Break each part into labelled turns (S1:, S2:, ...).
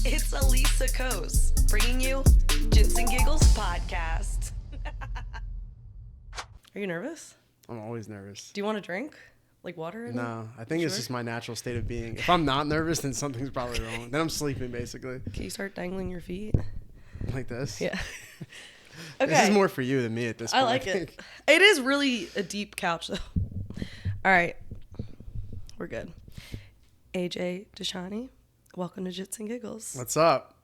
S1: It's Elisa Kos bringing you Jits and Giggles podcast. Are you nervous?
S2: I'm always nervous.
S1: Do you want a drink? Like water?
S2: No, I think it's just my natural state of being. If I'm not nervous, then something's probably wrong. Then I'm sleeping, basically.
S1: Can you start dangling your feet?
S2: Like this?
S1: Yeah. Okay.
S2: This is more for you than me at this point.
S1: I like it. It is really a deep couch, though. All right. We're good. AJ Discianni, welcome to Jits and Giggles.
S2: What's up?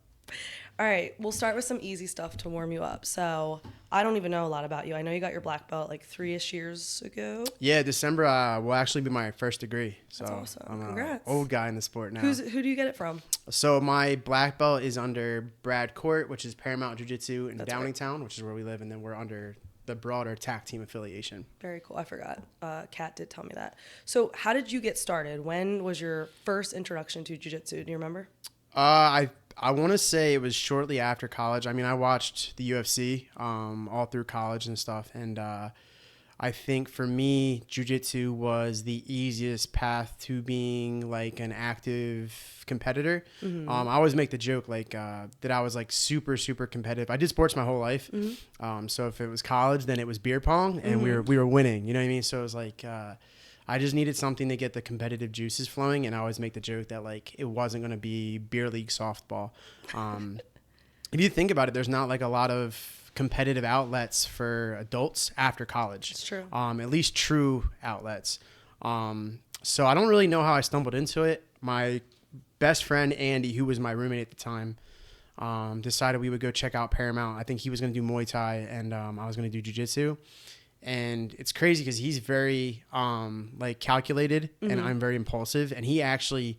S1: All right, we'll start with some easy stuff to warm you up. So I don't even know a lot about you. I know you got your black belt like 3-ish years ago.
S2: Yeah, December will actually be my first degree. So
S1: That's awesome.
S2: I'm
S1: Congrats.
S2: an old guy in the sport now.
S1: Who do you get it from?
S2: So my black belt is under Brad Court, which is Paramount Jiu-Jitsu in
S1: That's
S2: Downingtown, which is where we live, and then we're under the broader TAC team affiliation.
S1: Very cool. I forgot. Kat did tell me that. So how did you get started? When was your first introduction to jiu-jitsu? Do you remember?
S2: I want to say it was shortly after college. I mean, I watched the UFC all through college and stuff, and I think for me, jiu-jitsu was the easiest path to being like an active competitor.
S1: Mm-hmm.
S2: I always make the joke like that I was like super competitive. I did sports my whole life, so if it was college, then it was beer pong, and we were winning. You know what I mean? So it was like. I just needed something to get the competitive juices flowing, and I always make the joke that like it wasn't going to be beer league softball. If you think about it, there's not like a lot of competitive outlets for adults after college.
S1: It's true.
S2: At least true outlets. So I don't really know how I stumbled into it. My best friend Andy, who was my roommate at the time, decided we would go check out Paramount. I think he was going to do Muay Thai, and I was going to do jiu-jitsu. And it's crazy because he's very like calculated, and I'm very impulsive. And he actually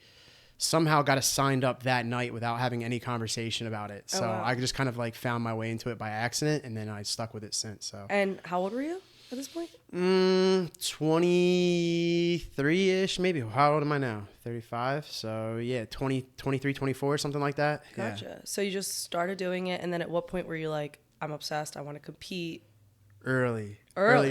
S2: somehow got us signed up that night without having any conversation about it. So
S1: wow.
S2: I just kind of like found my way into it by accident, and then I stuck with it since. So.
S1: And how old were you at this point?
S2: 23-ish, maybe. How old am I now? 35. So yeah, 23, 24, something like that.
S1: Gotcha.
S2: Yeah.
S1: So you just started doing it, and then at what point were you like, I'm obsessed, I want to compete?
S2: Early.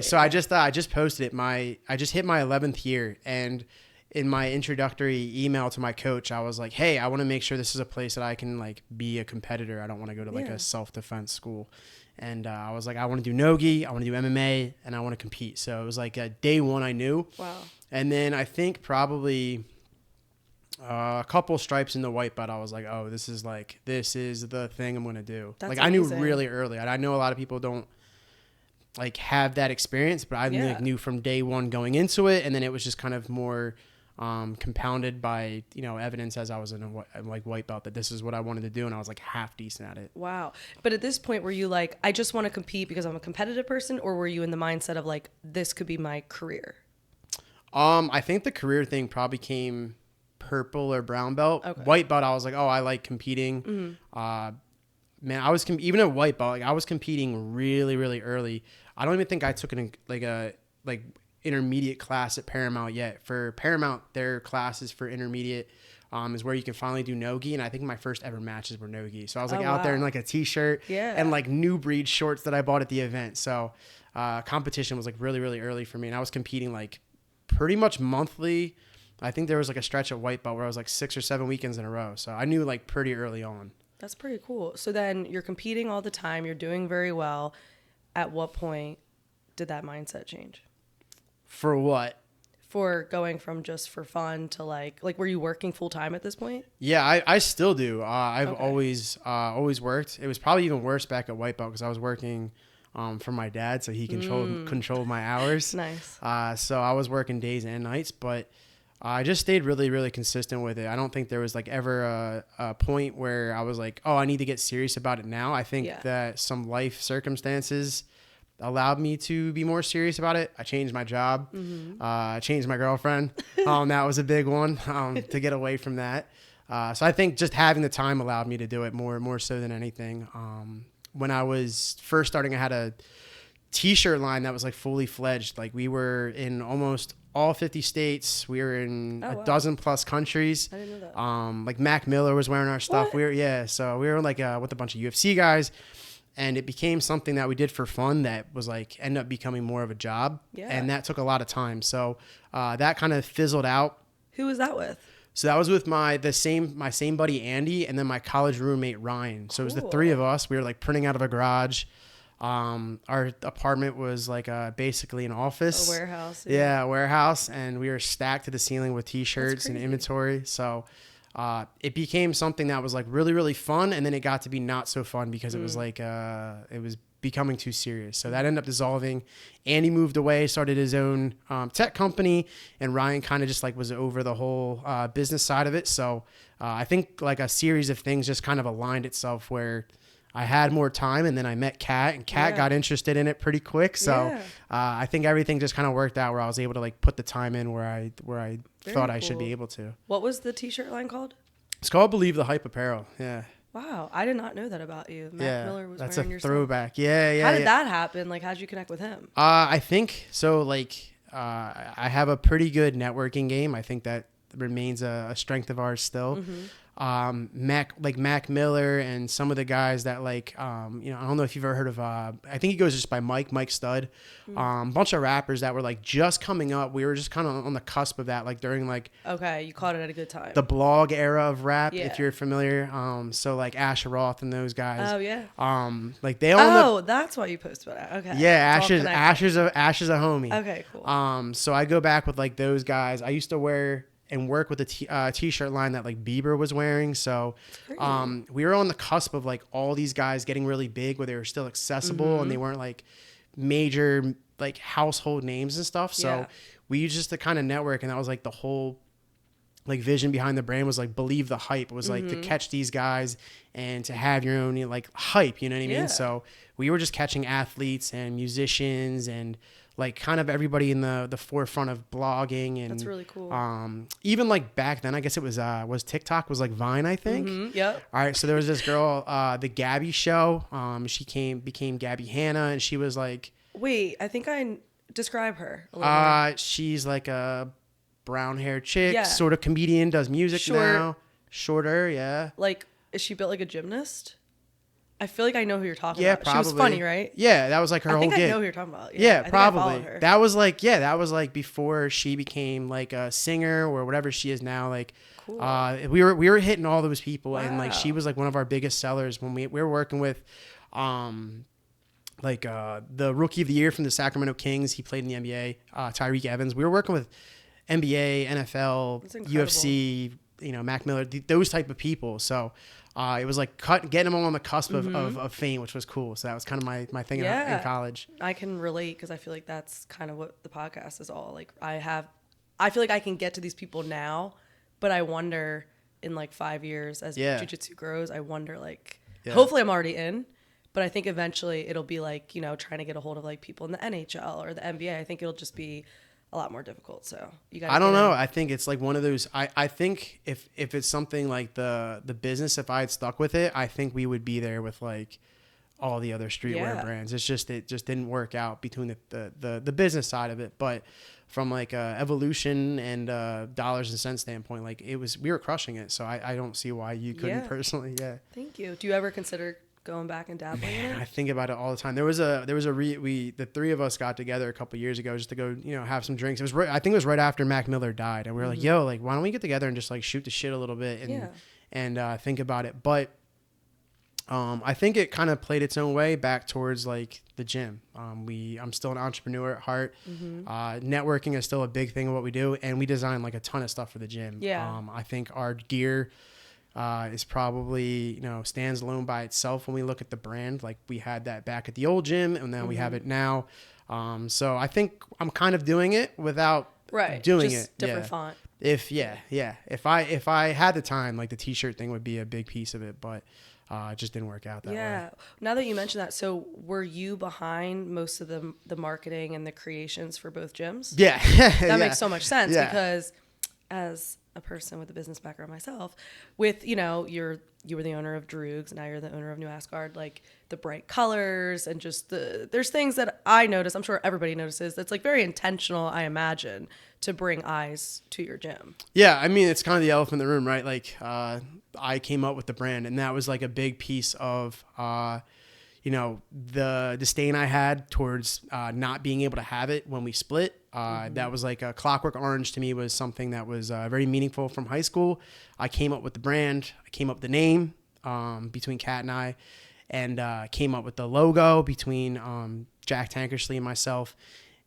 S2: So I just posted it. I just hit my 11th year, and in my introductory email to my coach, I was like, "Hey, I want to make sure this is a place that I can like be a competitor. I don't want to go to like a self-defense school." And I was like, "I want to do no-gi, I want to do MMA, and I want to compete." So it was like day one, I knew.
S1: Wow. And
S2: then I think probably a couple stripes in the white belt, I was like, "Oh, this is the thing I'm gonna do."
S1: That's
S2: like amazing. I knew really early. I know a lot of people don't like have that experience, but I like, knew from day one going into it, and then it was just kind of more compounded by evidence as I was in a like white belt that this is what I wanted to do, and I was like half decent at it.
S1: Wow. But at this point, were you like, I just want to compete because I'm a competitive person, or were you in the mindset of like, this could be my career?
S2: I think the career thing probably came purple or brown belt. Okay. White belt, I was like, oh, I like competing. Man, I was even at white belt. Like I was competing really early. I don't even think I took a intermediate class at Paramount yet. For Paramount, their classes for intermediate is where you can finally do no-gi, and I think my first ever matches were no-gi. So I was like out there in like a t-shirt and like new breed shorts that I bought at the event. So competition was like really early for me, and I was competing like pretty much monthly. I think there was like a stretch at white belt where I was like 6 or 7 weekends in a row. So I knew like pretty early on.
S1: That's pretty cool. So then you're competing all the time. You're doing very well. At what point did that mindset change?
S2: For what?
S1: For going from just for fun to like were you working full time at this point?
S2: Yeah, I still do. I've always worked. It was probably even worse back at white belt because I was working for my dad, so he controlled my hours.
S1: Nice.
S2: So I was working days and nights, but I just stayed really consistent with it. I don't think there was like ever a point where I was like, oh, I need to get serious about it now. I think that some life circumstances allowed me to be more serious about it. I changed my job. I changed my girlfriend. That was a big one to get away from that. So I think just having the time allowed me to do it more so than anything. When I was first starting, I had a t-shirt line that was like fully fledged. Like we were in almost all 50 states. We were in a dozen plus countries.
S1: I didn't know that.
S2: Like Mac Miller was wearing our stuff.
S1: What?
S2: So we were like with a bunch of UFC guys, and it became something that we did for fun that was like ended up becoming more of a job. Yeah. And that took a lot of time. So that kind of fizzled out.
S1: Who was that with?
S2: So that was with my same buddy Andy, and then my college roommate Ryan. So it was the three of us. We were like printing out of a garage. Our apartment was like basically an office,
S1: a warehouse.
S2: Yeah, a warehouse, and we were stacked to the ceiling with T-shirts and inventory. So it became something that was like really, really fun, and then it got to be not so fun because it was like it was becoming too serious. So that ended up dissolving. Andy moved away, started his own tech company, and Ryan kind of just like was over the whole business side of it. So I think like a series of things just kind of aligned itself where I had more time, and then I met Kat, and Kat got interested in it pretty quick. So I think everything just kind of worked out where I was able to like put the time in where I thought I should be able to.
S1: What was the t-shirt line called?
S2: It's called Believe the Hype Apparel. Yeah.
S1: Wow, I did not know that about you. Mac Miller was
S2: that's
S1: wearing
S2: a
S1: your
S2: throwback.
S1: stuff.
S2: Yeah.
S1: How did that happen? Like, how did you connect with him?
S2: I think so. Like, I have a pretty good networking game. I think that remains a strength of ours still. Mac Miller and some of the guys that like I don't know if you've ever heard of I think he goes just by Mike Stud. Bunch of rappers that were like just coming up. We were just kind of on the cusp of that, like during like
S1: you caught it at a good time.
S2: The blog era of rap, if you're familiar. So like Asher Roth and those guys.
S1: Oh yeah.
S2: Like they all
S1: that's why you post about it. Okay.
S2: Yeah, Asher's a homie.
S1: Okay, cool.
S2: So I go back with like those guys. I used to wear and work with a t-shirt line that like Bieber was wearing. So we were on the cusp of like all these guys getting really big where they were still accessible and they weren't like major like household names and stuff. So we used just to kind of network, and that was like the whole like vision behind the brand was like Believe the Hype. It was like to catch these guys and to have your own like hype, you know what I mean? So we were just catching athletes and musicians and like kind of everybody in the forefront of blogging. And
S1: that's really cool.
S2: Even like back then, I guess it was TikTok was like Vine, I think.
S1: Yep.
S2: All right. So there was this girl, the Gabby Show. She became Gabby Hanna, and she was like,
S1: wait, I think I describe her a little bit.
S2: She's like a brown haired chick, sort of comedian, does music now. Shorter. Yeah.
S1: Like, is she built like a gymnast? I feel like I know who you're talking about.
S2: Probably.
S1: She was funny, right?
S2: Yeah, that was like her whole gig.
S1: I know who you're talking about.
S2: Yeah, probably. That was like before she became like a singer or whatever she is now. Like,
S1: cool.
S2: We were hitting all those people, and like she was like one of our biggest sellers when we were working with, the rookie of the year from the Sacramento Kings. He played in the NBA. Tyreek Evans. We were working with NBA, NFL, UFC. Mac Miller, those type of people. So. It was like getting them all on the cusp of fame, which was cool. So that was kind of my thing in college.
S1: I can relate because I feel like that's kind of what the podcast is all like. I feel like I can get to these people now, but I wonder in like 5 years as jiu-jitsu grows, I wonder like, hopefully I'm already in, but I think eventually it'll be like, trying to get a hold of like people in the NHL or the NBA. I think it'll just be a lot more difficult. So you got.
S2: I don't know. I think it's like one of those. I think if it's something like the business, if I had stuck with it, I think we would be there with like all the other streetwear brands. It just didn't work out between the business side of it, but from like evolution and dollars and cents standpoint, like we were crushing it. So I don't see why you couldn't personally. Yeah.
S1: Thank you. Do you ever consider going back and dabbling in it?
S2: I think about it all the time. The three of us got together a couple years ago just to go, have some drinks. I think it was right after Mac Miller died, and we were like, yo, like, why don't we get together and just like shoot the shit a little bit and think about it. But I think it kind of played its own way back towards like the gym. I'm still an entrepreneur at heart. Networking is still a big thing of what we do, and we design like a ton of stuff for the gym. I think our gear is probably, stands alone by itself when we look at the brand. Like we had that back at the old gym, and then we have it now. So I think I'm kind of doing it without doing
S1: just
S2: it.
S1: Different font.
S2: If I had the time, like the t-shirt thing would be a big piece of it, but it just didn't work out that way.
S1: Now that you mention that, so were you behind most of the marketing and the creations for both gyms?
S2: Yeah.
S1: That makes so much sense because as a person with a business background myself, with you were the owner of Droogs, now you're the owner of New Asgard, like the bright colors and just there's things that I notice, I'm sure everybody notices, that's like very intentional, I imagine, to bring eyes to your gym.
S2: Yeah, I mean, it's kind of the elephant in the room, right? Like I came up with the brand, and that was like a big piece of the disdain I had towards not being able to have it when we split. That was like a Clockwork Orange to me, was something that was very meaningful from high school. I came up with the brand. I came up with the name between Kat and I, and came up with the logo between Jack Tankersley and myself,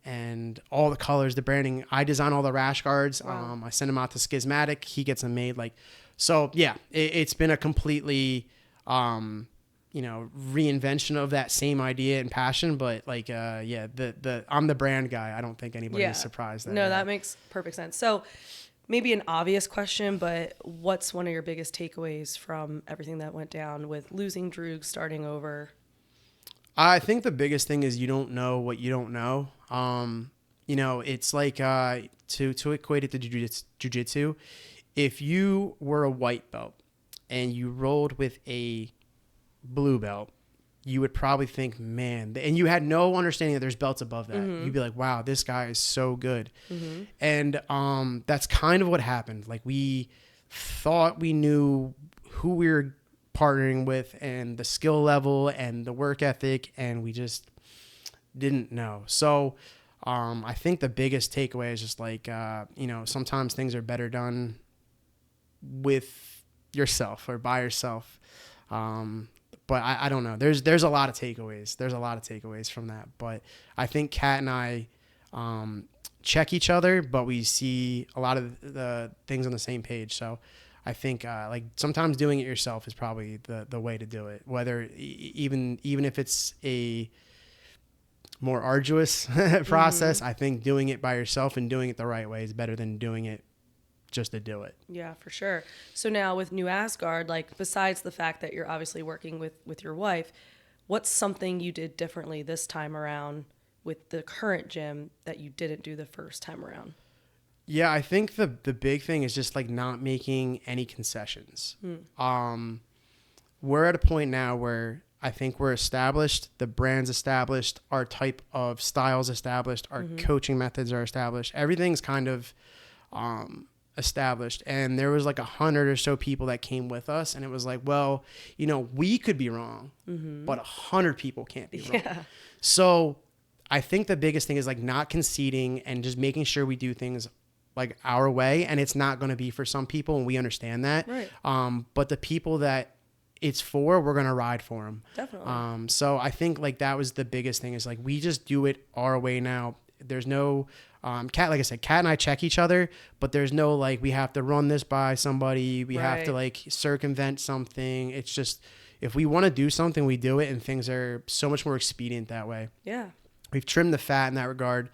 S2: and all the colors, the branding. I design all the rash guards. Wow. I send them out to Schismatic. He gets them made. So yeah, it's been a completely, reinvention of that same idea and passion. But I'm the brand guy. I don't think anybody's surprised.
S1: That makes perfect sense. So maybe an obvious question, but what's one of your biggest takeaways from everything that went down with losing Droog, starting over?
S2: I think the biggest thing is you don't know what you don't know. It's like to equate it to jiu-jitsu. If you were a white belt and you rolled with a blue belt, you would probably think, man, and you had no understanding that there's belts above that. Mm-hmm. You'd be like, wow, this guy is so good. Mm-hmm. And that's kind of what happened. Like, we thought we knew who we were partnering with and the skill level and the work ethic, and we just didn't know. So I think the biggest takeaway is just sometimes things are better done with yourself or by yourself. But I don't know. There's a lot of takeaways. There's a lot of takeaways from that. But I think Kat and I check each other, but we see a lot of the things on the same page. So I think sometimes doing it yourself is probably the way to do it. Whether even if it's a more arduous process, mm-hmm. I think doing it by yourself and doing it the right way is better than doing it just to do it.
S1: Yeah, for sure. So now with New Asgard, besides the fact that you're obviously working with your wife, what's something you did differently this time around with the current gym that you didn't do the first time around?
S2: Yeah, I think the big thing is just not making any concessions. We're at a point now where I think we're established, the brand's established, our type of style's established, our mm-hmm. coaching methods are established. Everything's kind of established. And there was 100 or so people that came with us, and it was well, we could be wrong, mm-hmm. but 100 people can't be wrong. Yeah. So I think the biggest thing is not conceding and just making sure we do things our way, and it's not going to be for some people, and we understand that. Right. But the people that it's for, we're going to ride for them.
S1: Definitely.
S2: So I think that was the biggest thing is we just do it our way now. There's no, Kat, like I said, Kat and I check each other, but there's no we have to run this by somebody. We have to circumvent something. It's just, if we want to do something, we do it, and things are so much more expedient that way.
S1: Yeah.
S2: We've trimmed the fat in that regard.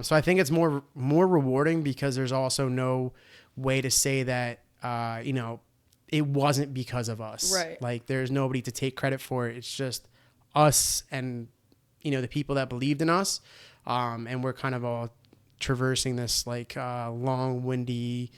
S2: So I think it's more rewarding because there's also no way to say that, it wasn't because of us.
S1: Right.
S2: There's nobody to take credit for it. It's just us and, the people that believed in us. And we're kind of all traversing this long, windy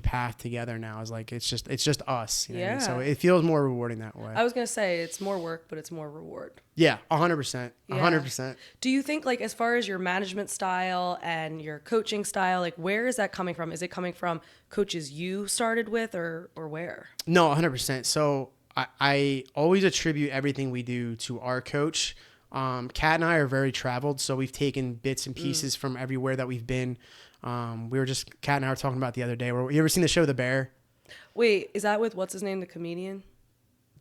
S2: path together now. It's just us. Yeah. So it feels more rewarding that way.
S1: I was going to say it's more work, but it's more reward.
S2: Yeah, 100%. 100%.
S1: Do you think as far as your management style and your coaching style, where is that coming from? Is it coming from coaches you started with or where?
S2: No, 100%. So I always attribute everything we do to our coach. Kat and I are very traveled, so we've taken bits and pieces from everywhere that we've been. Kat and I were talking about the other day. You ever seen the show The Bear?
S1: Wait, is that with what's his name, the comedian?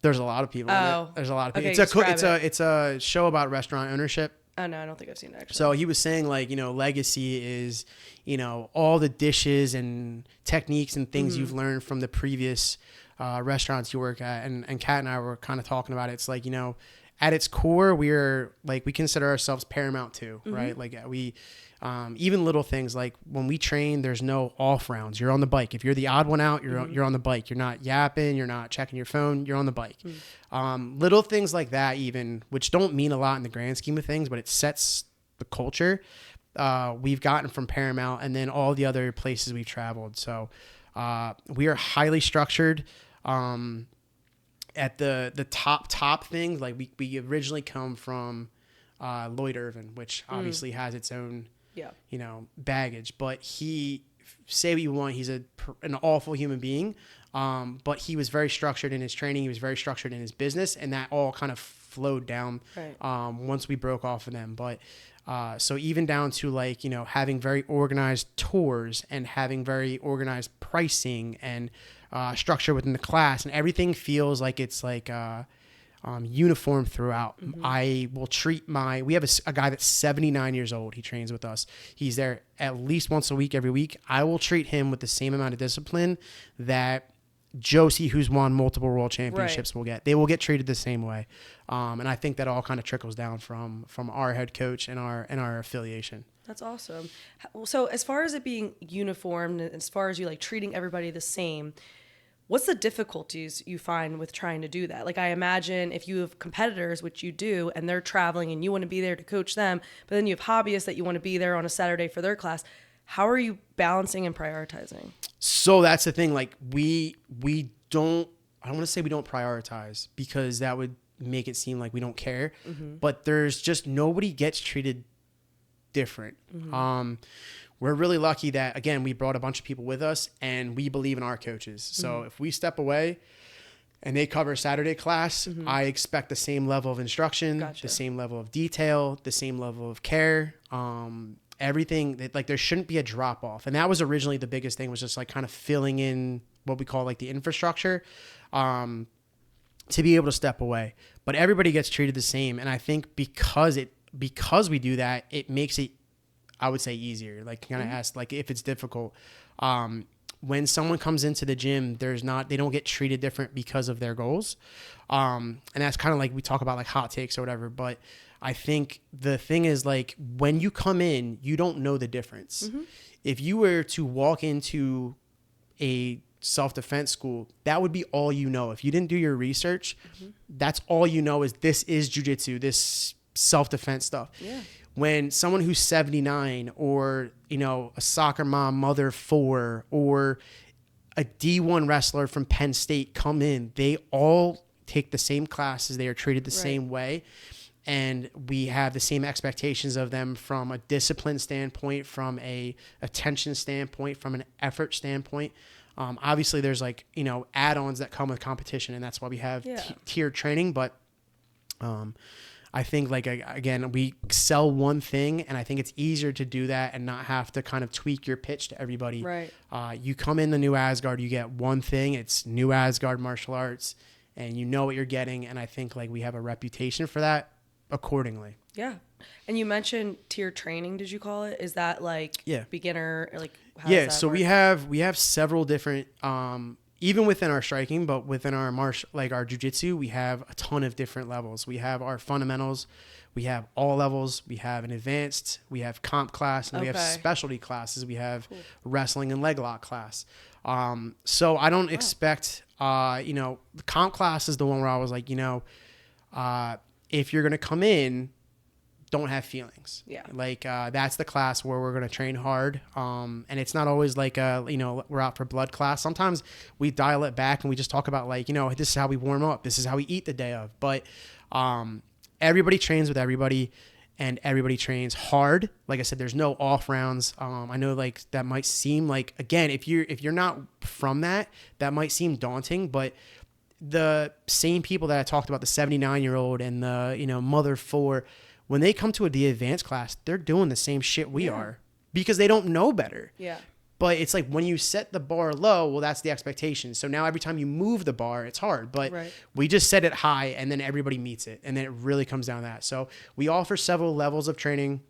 S2: There's a lot of people in it. There's a lot of people.
S1: Okay,
S2: it's a show about restaurant ownership.
S1: Oh no, I don't think I've seen it actually.
S2: So he was saying legacy is, all the dishes and techniques and things mm-hmm. you've learned from the previous restaurants you work at. And Kat and I were kind of talking about it. It's at its core, we're we consider ourselves paramount too, mm-hmm. right? We, even little things when we train, there's no off rounds. You're on the bike. If you're the odd one out, you're on the bike. You're not yapping. You're not checking your phone. You're on the bike. Mm-hmm. Little things like that, even, which don't mean a lot in the grand scheme of things, but it sets the culture. We've gotten from Paramount and then all the other places we've traveled. So we are highly structured. At the top things, we originally come from Lloyd Irvin, which obviously has its own baggage, but say what you want, he's an awful human being, but he was very structured in his training, he was very structured in his business, and that all kind of flowed down once we broke off of them. But So even down to like, you know, having very organized tours and having very organized pricing and structure within the class, and everything feels like it's like uniform throughout. I will treat we have a guy that's 79 years old. He trains with us. He's there at least once a week, every week. I will treat him with the same amount of discipline that Josie, who's won multiple world championships, will get. They will get treated the same way. And I think that all kind of trickles down from our head coach and our affiliation.
S1: That's awesome. So as far as it being uniform, as far as you like treating everybody the same, what's the difficulties you find with trying to do that? Like, I imagine if you have competitors, which you do, and they're traveling and you want to be there to coach them, but then you have hobbyists that you want to be there on a Saturday for their class. How are you balancing and prioritizing?
S2: So that's the thing. Like we don't, I don't want to say we don't prioritize, because that would make it seem like we don't care, but there's just, nobody gets treated different. We're really lucky that, again, we brought a bunch of people with us and we believe in our coaches. So if we step away and they cover Saturday class, I expect the same level of instruction, the same level of detail, the same level of care, everything that, like, there shouldn't be a drop off. And that was originally the biggest thing, was just like kind of filling in what we call like the infrastructure, to be able to step away, but everybody gets treated the same. And I think because we do that, it makes it, I would say, easier. Like, kind of ask, like, if it's difficult, when someone comes into the gym, they don't get treated different because of their goals. And that's kind of like, we talk about like hot takes or whatever, but I think the thing is, like, when you come in, you don't know the difference. If you were to walk into a self-defense school, that would be all you know. If you didn't do your research, that's all you know, is this is jiu-jitsu, this self-defense stuff. When someone who's 79, or, you know, a soccer mom, mother 4, or a D1 wrestler from Penn State come in, they all take the same classes. They are treated the same way. And we have the same expectations of them from a discipline standpoint, from a attention standpoint, from an effort standpoint. Obviously, there's, like, you know, add-ons that come with competition, and that's why we have tiered training. But I think, like, again, we sell one thing, and I think it's easier to do that and not have to kind of tweak your pitch to everybody. You come in the New Asgard, you get one thing. It's New Asgard martial arts, and you know what you're getting. And I think, like, we have a reputation for that accordingly.
S1: And you mentioned tiered training, did you call it? Is that like beginner, or like, how does that
S2: so
S1: work?
S2: we have several different, even within our striking, but within our our jiu-jitsu, we have a ton of different levels. We have our fundamentals, we have all levels, we have an advanced, we have comp class, and we have specialty classes. We have wrestling and leg lock class. So I don't expect, you know, the comp class is the one where I was like, you know, if you're going to come in, don't have feelings. Like, that's the class where we're going to train hard. And it's not always like, you know, we're out for blood class. Sometimes we dial it back and we just talk about, like, you know, this is how we warm up. This is how we eat the day of. But everybody trains with everybody, and everybody trains hard. Like I said, there's no off rounds. I know, like, that might seem like, again, if you're not from that might seem daunting, but the same people that I talked about, the 79-year-old and the, you know, mother 4, when they come to the advanced class, they're doing the same shit we are, because they don't know better. But it's like, when you set the bar low, well, that's the expectation. So now every time you move the bar, it's hard. But we just set it high, and then everybody meets it. And then it really comes down to that. So we offer several levels of training.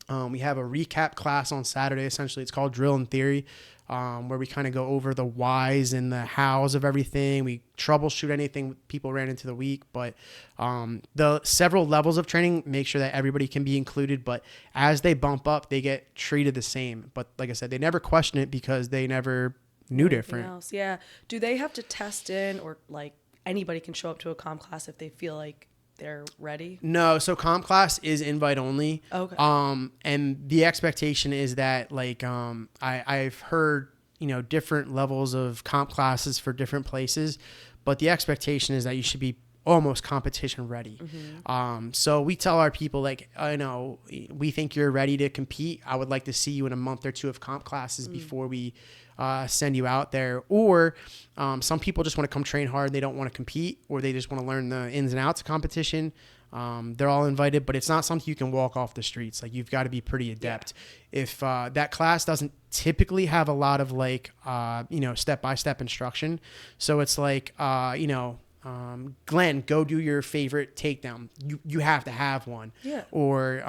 S2: We have a recap class on Saturday. Essentially, it's called Drill and Theory, where we kind of go over the whys and the hows of everything. We troubleshoot anything people ran into the week. But the several levels of training make sure that everybody can be included. But as they bump up, they get treated the same. But like I said, they never question it, because they never knew different.
S1: Else. Yeah. Do they have to test in, or like anybody can show up to a comp class if they feel like they're ready?
S2: No, so comp class is invite only. And the expectation is that, like, I've heard, you know, different levels of comp classes for different places, but the expectation is that you should be almost competition ready. So we tell our people, like, I know we think you're ready to compete. I would like to see you in a month or two of comp classes before we send you out there. Or some people just want to come train hard and they don't want to compete, or they just want to learn the ins and outs of competition. They're all invited, but it's not something you can walk off the streets. Like, you've got to be pretty adept. Yeah. If that class doesn't typically have a lot of like, step-by-step instruction. So it's like, Glenn, go do your favorite takedown. You have to have one.
S1: Yeah.
S2: Or,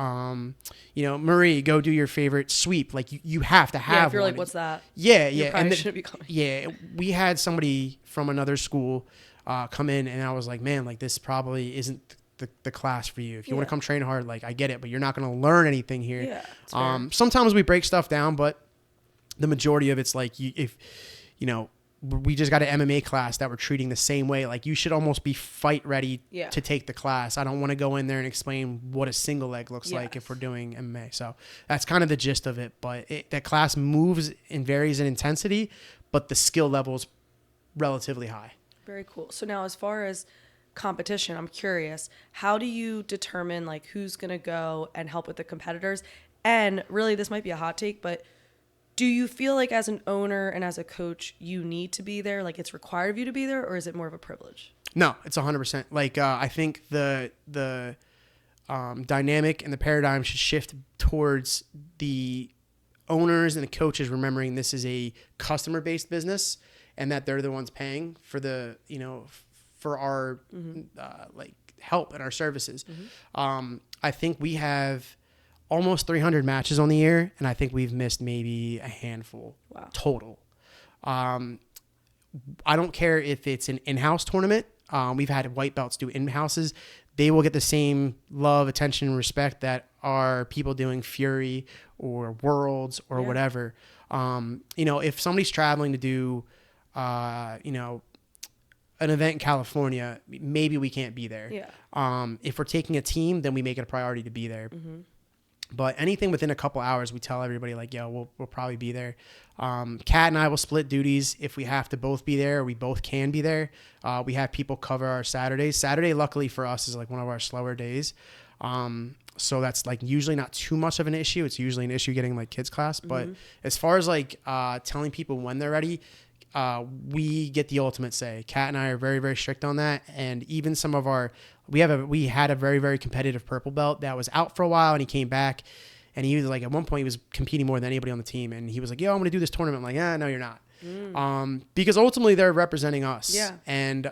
S2: Marie, go do your favorite sweep. Like, you have to have one.
S1: Yeah, if you're like, what's that?
S2: Yeah,
S1: you
S2: yeah.
S1: probably shouldn't be coming.
S2: Yeah, we had somebody from another school come in, and I was like, man, like, this probably isn't the class for you. If you want to come train hard, like, I get it, but you're not going to learn anything here. Yeah, sometimes we break stuff down, but the majority of it's like, we just got an MMA class that we're treating the same way. Like, you should almost be fight ready to take the class. I don't want to go in there and explain what a single leg looks like if we're doing MMA. So that's kind of the gist of it. But that class moves and varies in intensity, but the skill level is relatively high.
S1: Very cool. So now, as far as competition, I'm curious, how do you determine like who's going to go and help with the competitors? And really, this might be a hot take, but do you feel like as an owner and as a coach, you need to be there? Like, it's required of you to be there, or is it more of a privilege?
S2: No, it's 100%. Like, I think the dynamic and the paradigm should shift towards the owners and the coaches remembering this is a customer-based business and that they're the ones paying for for our help and our services. I think we have almost 300 matches on the year, and I think we've missed maybe a handful total. I don't care if it's an in-house tournament. We've had white belts do in-houses. They will get the same love, attention, and respect that are people doing Fury or Worlds or whatever. If somebody's traveling to do, an event in California, maybe we can't be there. Yeah. If we're taking a team, then we make it a priority to be there. But anything within a couple hours, we tell everybody like, yo, we'll probably be there. Kat and I will split duties if we have to both be there, or we both can be there. We have people cover our Saturdays. Saturday, luckily for us, is like one of our slower days. So that's like usually not too much of an issue. It's usually an issue getting like kids class. But as far as like telling people when they're ready, we get the ultimate say. Kat and I are very, very strict on that. And even some of we had a very, very competitive purple belt that was out for a while, and he came back, and he was like, at one point he was competing more than anybody on the team. And he was like, yo, I'm going to do this tournament. I'm like, no, you're not. Because ultimately they're representing us. Yeah. And,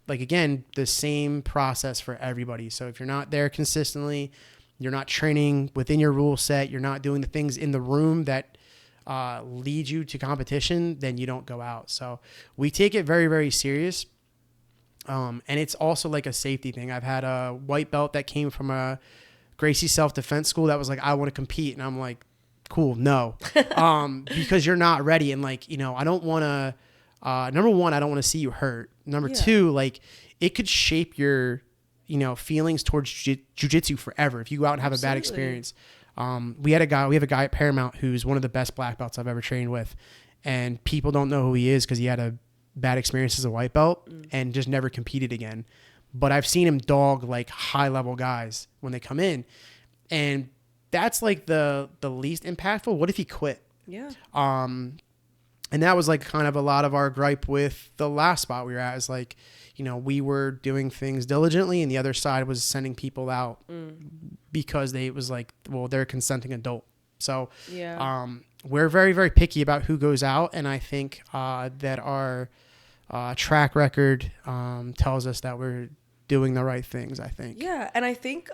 S2: again, the same process for everybody. So if you're not there consistently, you're not training within your rule set, you're not doing the things in the room that lead you to competition, then you don't go out. So we take it very, very serious. And it's also like a safety thing. I've had a white belt that came from a Gracie self-defense school that was like, I want to compete. And I'm like, cool, no. Because you're not ready. And like, I don't want to, number one, I don't want to see you hurt. Number two, like, it could shape your, feelings towards jiu-jitsu forever if you go out and have a bad experience. We have a guy at Paramount who's one of the best black belts I've ever trained with, and people don't know who he is because he had a bad experience as a white belt and just never competed again. But I've seen him dog like high level guys when they come in, and that's like the least impactful. What if he quit? Yeah. And that was like kind of a lot of our gripe with the last spot we were at, is like, we were doing things diligently and the other side was sending people out because it was like, well, they're a consenting adult. So we're very, very picky about who goes out. And I think that our track record tells us that we're doing the right things, I think.
S1: Yeah. And I think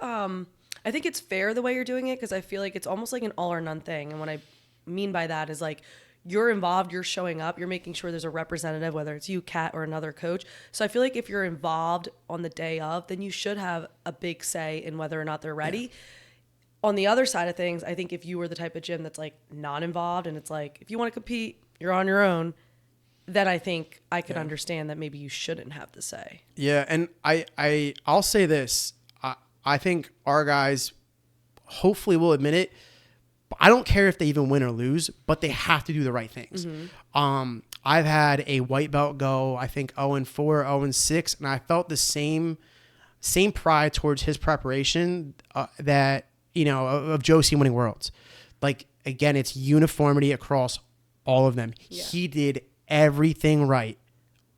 S1: it's fair the way you're doing it, because I feel like it's almost like an all or none thing. And what I mean by that is like, you're involved, you're showing up, you're making sure there's a representative, whether it's you, Kat, or another coach. So I feel like if you're involved on the day of, then you should have a big say in whether or not they're ready. Yeah. On the other side of things, I think if you were the type of gym that's like not involved and it's like, if you want to compete, you're on your own, then I think I could understand that maybe you shouldn't have the say.
S2: Yeah, and I'll say this. I think our guys hopefully will admit it. I don't care if they even win or lose, but they have to do the right things. I've had a white belt go, I think 0-4, 0-6, and I felt the same pride towards his preparation that, of Josie winning Worlds. Like, again, it's uniformity across all of them. Yeah. He did everything right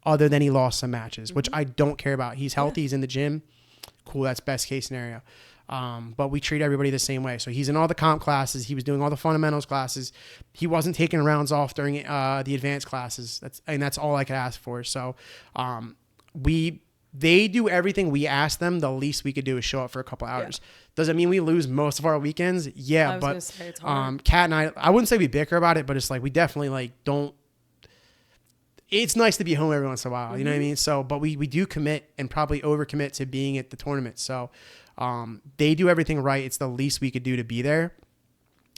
S2: other than he lost some matches, which I don't care about. He's healthy. He's in the gym. cool, that's best case scenario. But we treat everybody the same way. So he's in all the comp classes. He was doing all the fundamentals classes. He wasn't taking rounds off during the advanced classes. That's all I could ask for. So they do everything we ask them. The least we could do is show up for a couple hours. Yeah. Does it mean we lose most of our weekends? Yeah, but Kat and I wouldn't say we bicker about it, but it's like we definitely like don't. It's nice to be home every once in a while. You know what I mean? So, but we do commit and probably overcommit to being at the tournament. So. They do everything right. It's the least we could do to be there.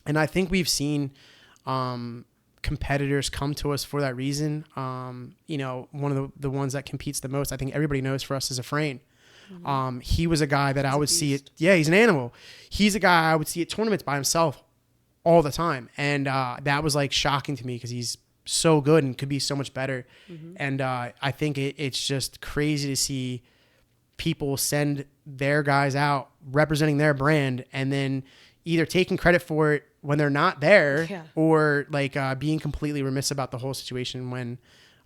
S2: And I think we've seen competitors come to us for that reason. You know, one of the ones that competes the most, I think everybody knows for us, is Afrain. He was a guy that I would see it. Yeah, he's an animal. He's a guy I would see at tournaments by himself all the time. And that was like shocking to me because he's so good and could be so much better. And I think it's just crazy to see people send their guys out representing their brand and then either taking credit for it when they're not there or like being completely remiss about the whole situation when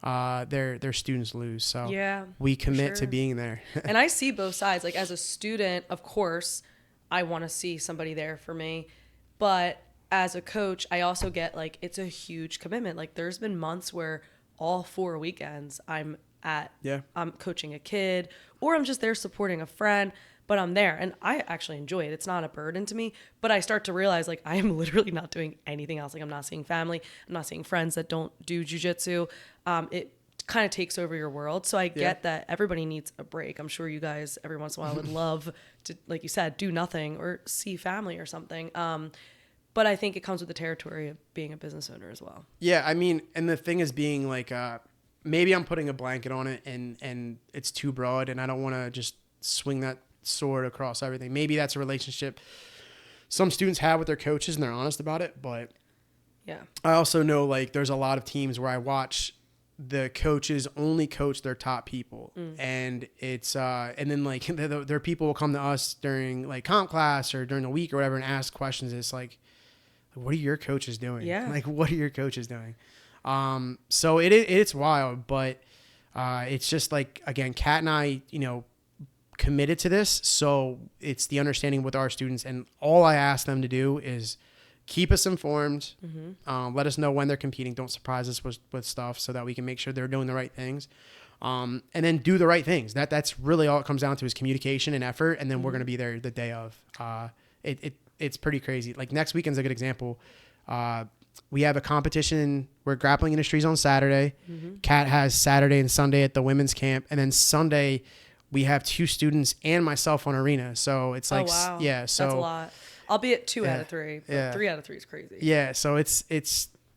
S2: their students lose. So we commit to being there.
S1: And I see both sides. Like as a student, of course, I want to see somebody there for me. But as a coach, I also get like, it's a huge commitment. Like there's been months where all 4 weekends I'm coaching a kid or I'm just there supporting a friend, but I'm there and I actually enjoy it. It's not a burden to me, but I start to realize like I am literally not doing anything else. Like I'm not seeing family. I'm not seeing friends that don't do jiu-jitsu. It kind of takes over your world. So I get that everybody needs a break. I'm sure you guys every once in a while would love to, like you said, do nothing or see family or something. But I think it comes with the territory of being a business owner as well.
S2: Yeah. I mean, and the thing is being like, maybe I'm putting a blanket on it and it's too broad and I don't want to just swing that sword across everything. Maybe that's a relationship some students have with their coaches and they're honest about it. But I also know like there's a lot of teams where I watch the coaches only coach their top people. And it's, and then like their people will come to us during like comp class or during the week or whatever and ask questions. It's like, what are your coaches doing? Like, what are your coaches doing? So it's wild, but it's just like, again, Kat and I, you know, committed to this. So it's the understanding with our students. And all I ask them to do is keep us informed. Let us know when they're competing. Don't surprise us with stuff so that we can make sure they're doing the right things. And then do the right things. That's really all it comes down to is communication and effort. And then we're going to be there the day of. It's pretty crazy. Like next weekend's a good example. We have a competition where grappling industry's on Saturday. Kat has Saturday and Sunday at the women's camp. And then Sunday we have 2 students and myself on arena. So it's like, so
S1: that's a lot. I'll be at 2 out of 3, but 3 out of 3 is crazy.
S2: Yeah. So it's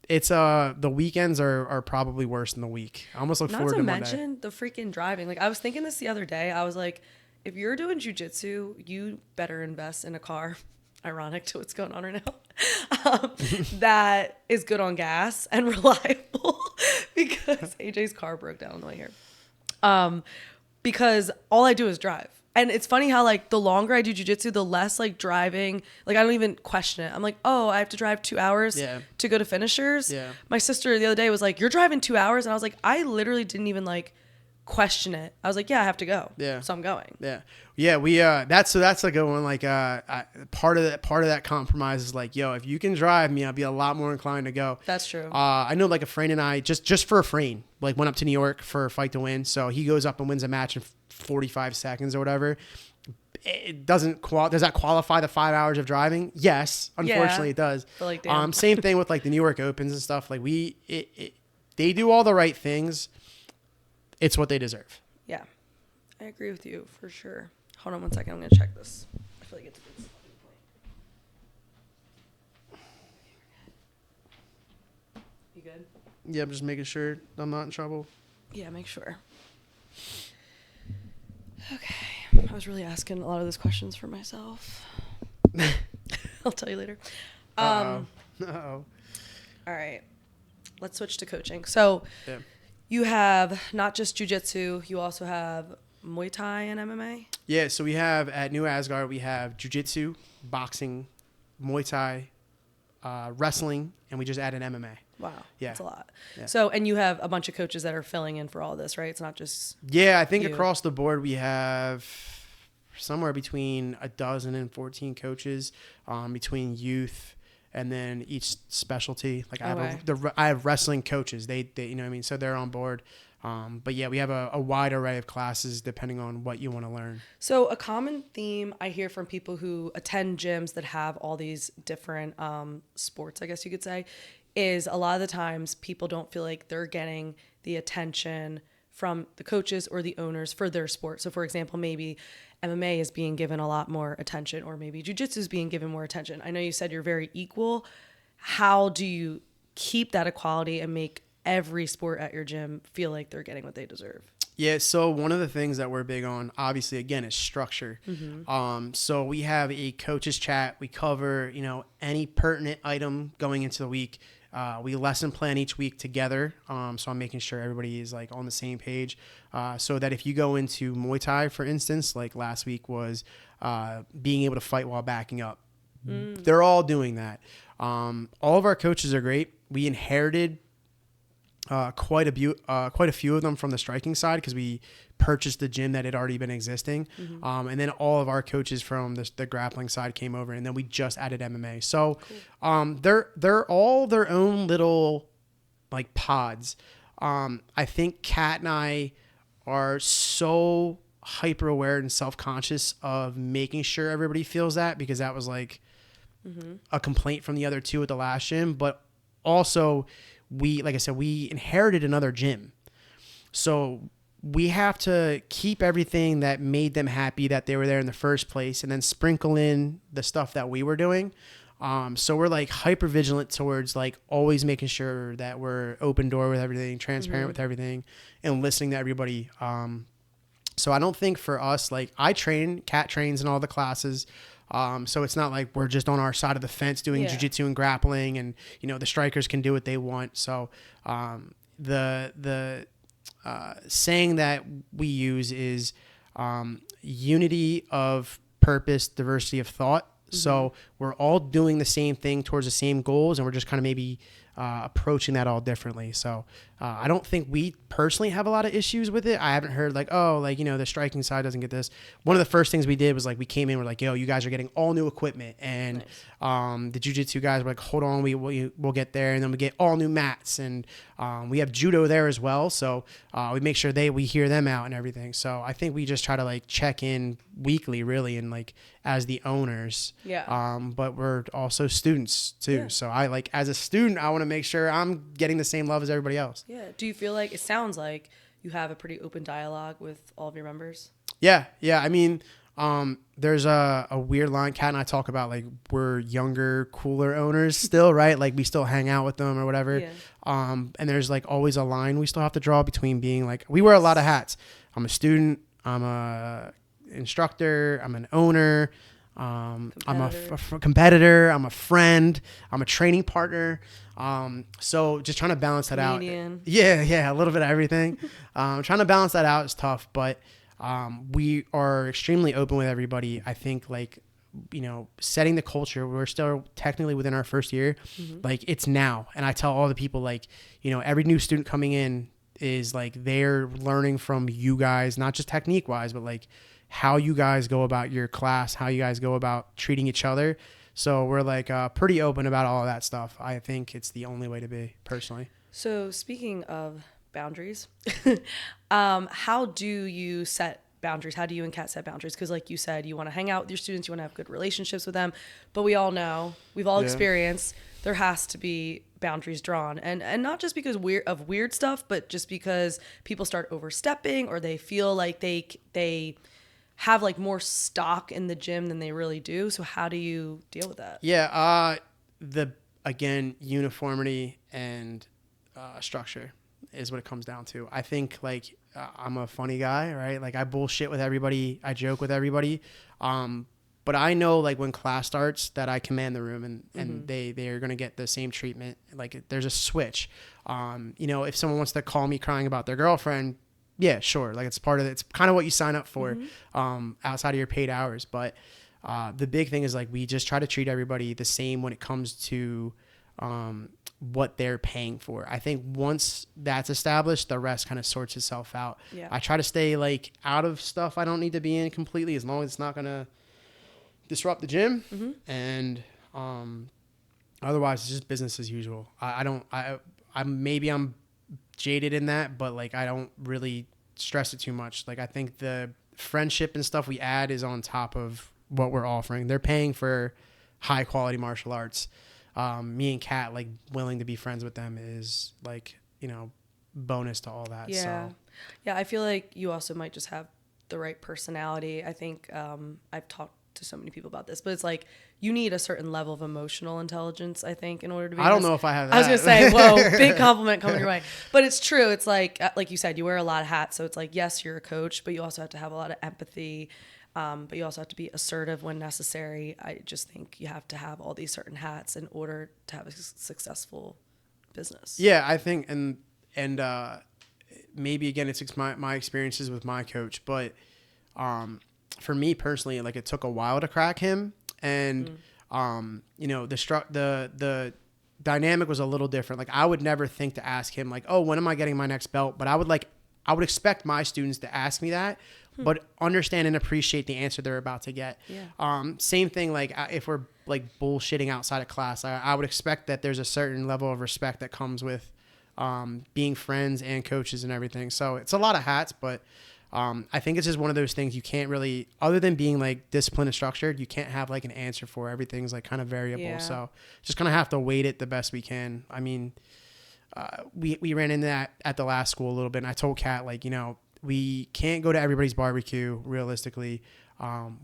S2: the weekends are probably worse than the week. I almost look forward to Monday.
S1: Not to mention the freaking driving. Like I was thinking this the other day. I was like, if you're doing jiu-jitsu, you better invest in a car. Ironic to what's going on right now, that is good on gas and reliable because AJ's car broke down on the way here. Because all I do is drive. And it's funny how like the longer I do jiu-jitsu, the less like driving, like I don't even question it. I'm like, oh, I have to drive 2 hours to go to finishers. My sister the other day was like, you're driving 2 hours. And I was like, I literally didn't even like question it. I was like, yeah, I have to go. So I'm going.
S2: We that's a good one. Like part of that compromise is like, yo, if you can drive me, I'll be a lot more inclined to go.
S1: That's true.
S2: I know like a friend and I just for a friend like went up to New York for a fight to win. So he goes up and wins a match in 45 seconds or whatever. It doesn't does that qualify the 5 hours of driving? Yes, unfortunately it does.
S1: But like, damn.
S2: Same thing with like the New York Opens and stuff. Like they do all the right things. It's what they deserve.
S1: Yeah, I agree with you for sure. Hold on 1 second. I'm going to check this. I feel like it's a good point. You good?
S2: Yeah, I'm just making sure I'm not in trouble.
S1: Yeah, make sure. Okay. I was really asking a lot of those questions for myself. I'll tell you later.
S2: Uh-oh.
S1: All right. Let's switch to coaching. So you have not just jiu-jitsu, you also have Muay Thai and MMA?
S2: Yeah, so we have at New Asgard, we have jiu-jitsu, boxing, Muay Thai, wrestling, and we just added MMA.
S1: Wow, that's a lot. Yeah. So, and you have a bunch of coaches that are filling in for all this, right? It's not just
S2: I think across the board we have somewhere between 12 and 14 coaches, between youth and then each specialty. Like I have wrestling coaches. They you know what I mean? So they're on board. But yeah, we have a wide array of classes depending on what you want to learn.
S1: So a common theme I hear from people who attend gyms that have all these different sports, I guess you could say, is a lot of the times people don't feel like they're getting the attention from the coaches or the owners for their sport. So for example, maybe MMA is being given a lot more attention, or maybe jiu-jitsu is being given more attention. I know you said you're very equal. How do you keep that equality and make every sport at your gym feel like they're getting what they deserve?
S2: Yeah, so one of the things that we're big on, obviously, again, is structure. So we have a coaches chat. We cover, any pertinent item going into the week. We lesson plan each week together. So I'm making sure everybody is like on the same page. So that if you go into Muay Thai, for instance, like last week was being able to fight while backing up. They're all doing that. All of our coaches are great. We inherited quite a few of them from the striking side because we purchased the gym that had already been existing. And then all of our coaches from the grappling side came over, and then we just added MMA. So they're all their own little like pods. I think Kat and I are so hyper aware and self-conscious of making sure everybody feels that, because that was like a complaint from the other two at the last gym. But also, like I said, we inherited another gym. So we have to keep everything that made them happy that they were there in the first place, and then sprinkle in the stuff that we were doing. So we're like hyper vigilant towards like always making sure that we're open door with everything, transparent with everything, and listening to everybody. So I don't think for us, like Kat trains in all the classes. So it's not like we're just on our side of the fence doing jiu-jitsu and grappling, and the strikers can do what they want. So the saying that we use is unity of purpose, diversity of thought. So we're all doing the same thing towards the same goals, and we're just kind of maybe approaching that all differently. So I don't think we personally have a lot of issues with it. I haven't heard like, the striking side doesn't get this. One of the first things we did was like, we came in, we're like, yo, you guys are getting all new equipment. And the jiu-jitsu guys were like, hold on, we'll get there. And then we get all new mats, and we have judo there as well. So we make sure we hear them out and everything. So I think we just try to like check in weekly really, and like as the owners. But we're also students too. So I like, as a student, I want to make sure I'm getting the same love as everybody else.
S1: Yeah. Do you feel like, it sounds like you have a pretty open dialogue with all of your members? Yeah.
S2: I mean, there's a weird line. Kat and I talk about like, we're younger, cooler owners still, right? Like we still hang out with them or whatever. Yeah. And there's like always a line we still have to draw between being like, we wear a lot of hats. I'm a student. I'm a instructor. I'm an owner. I'm a competitor. I'm a friend. I'm a training partner. So just trying to balance that out. Yeah, a little bit of everything. Trying to balance that out is tough, but we are extremely open with everybody. I think like, setting the culture, we're still technically within our first year. Like it's now. And I tell all the people like, every new student coming in is like, they're learning from you guys, not just technique wise, but like how you guys go about your class, how you guys go about treating each other. So we're like pretty open about all of that stuff. I think it's the only way to be, personally.
S1: So speaking of boundaries, how do you set boundaries? How do you and Kat set boundaries? Because like you said, you want to hang out with your students, you want to have good relationships with them, but we all know, we've all experienced, there has to be boundaries drawn, and not just because of weird stuff, but just because people start overstepping, or they feel like they have like more stock in the gym than they really do. So how do you deal with that?
S2: Yeah. Again, uniformity and structure is what it comes down to. I think like I'm a funny guy, right? Like I bullshit with everybody. I joke with everybody. But I know like when class starts that I command the room, and they are going to get the same treatment. Like there's a switch. If someone wants to call me crying about their girlfriend, yeah, sure. Like it's part of it. It's kind of what you sign up for outside of your paid hours. But the big thing is like we just try to treat everybody the same when it comes to what they're paying for. I think once that's established, the rest kind of sorts itself out.
S1: Yeah.
S2: I try to stay like out of stuff I don't need to be in completely, as long as it's not going to disrupt the gym. And otherwise it's just business as usual. I'm jaded in that, but like I don't really stress it too much. Like I think the friendship and stuff we add is on top of what we're offering. They're paying for high quality martial arts. Me and Kat, like, willing to be friends with them is like, you know, bonus to all that.
S1: Yeah.
S2: So.
S1: Yeah. I feel like you also might just have the right personality. I think I've talked to so many people about this, but it's like you need a certain level of emotional intelligence, I think, in order to be.
S2: I don't know if I have that.
S1: I was going to say, whoa, big compliment coming your way. But it's true. It's like you said, you wear a lot of hats. So it's like, yes, you're a coach, but you also have to have a lot of empathy. But you also have to be assertive when necessary. I just think you have to have all these certain hats in order to have a successful business.
S2: Yeah, I think, and maybe again, it's my experiences with my coach, but for me personally, like it took a while to crack him, and you know, the dynamic was a little different. Like I would never think to ask him like, oh, when am I getting my next belt? But I would expect my students to ask me that. But understand and appreciate the answer they're about to get.
S1: Yeah.
S2: Same thing, like if we're like bullshitting outside of class, I would expect that there's a certain level of respect that comes with being friends and coaches and everything. So it's a lot of hats, but I think it's just one of those things you can't really, other than being like disciplined and structured, you can't have like an answer for. Everything's like kind of variable.
S1: Yeah.
S2: So just kind of have to weight it the best we can. I mean, we ran into that at the last school a little bit, and I told Kat, like, you know, we can't go to everybody's barbecue realistically.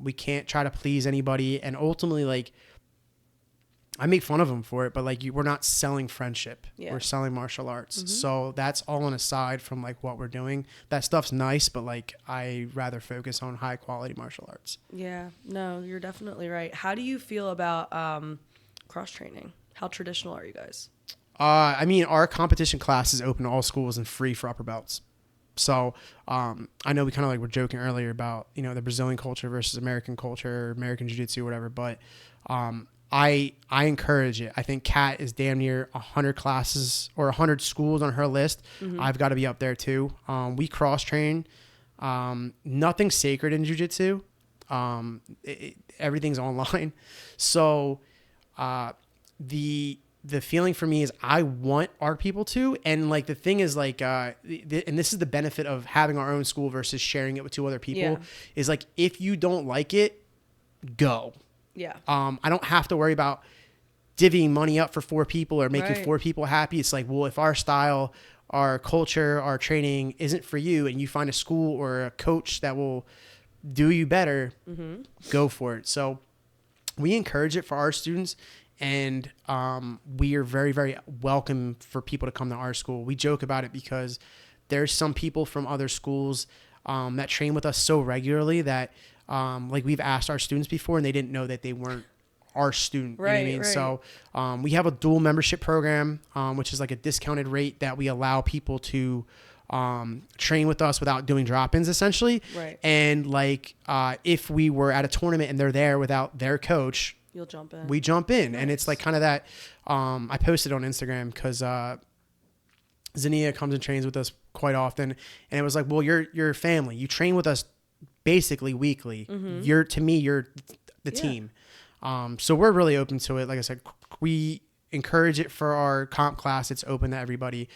S2: We can't try to please anybody. And ultimately, like, I make fun of them for it, but like we're not selling friendship. Yeah. We're selling martial arts. So that's all on aside from like what we're doing. That stuff's nice, but like I rather focus on high quality martial arts.
S1: Yeah, no, you're definitely right. How do you feel about cross training? How traditional are you guys?
S2: I mean, our competition class is open to all schools and free for upper belts. So I know we kind of like were joking earlier about, you know, the Brazilian culture versus American culture, American jiu-jitsu, whatever. But I encourage it. I think Kat is damn near 100 classes or 100 schools on her list. I've got to be up there too. We cross train. Nothing's sacred in jiu-jitsu. Everything's online. So the feeling for me is I want our people to, and like the thing is like, and this is the benefit of having our own school versus sharing it with 2 other people, is like, if you don't like it, go.
S1: Yeah.
S2: I don't have to worry about divvying money up for 4 people or making 4 people happy. It's like, well, if our style, our culture, our training isn't for you, and you find a school or a coach that will do you better, go for it. So we encourage it for our students. And we are very, very welcome for people to come to our school. We joke about it because there's some people from other schools that train with us so regularly that like we've asked our students before and they didn't know that they weren't our student.
S1: Right,
S2: you know what I mean?
S1: Right.
S2: So we have a dual membership program, which is like a discounted rate that we allow people to train with us without doing drop-ins essentially.
S1: Right.
S2: And like if we were at a tournament and they're there without their coach,
S1: you'll jump in.
S2: We jump in.
S1: Nice.
S2: And it's like kind of that. I posted on Instagram because Zania comes and trains with us quite often, and it was like, well, you're family. You train with us basically weekly. You're the team. So we're really open to it. Like I said, we encourage it for our comp class. It's open to everybody.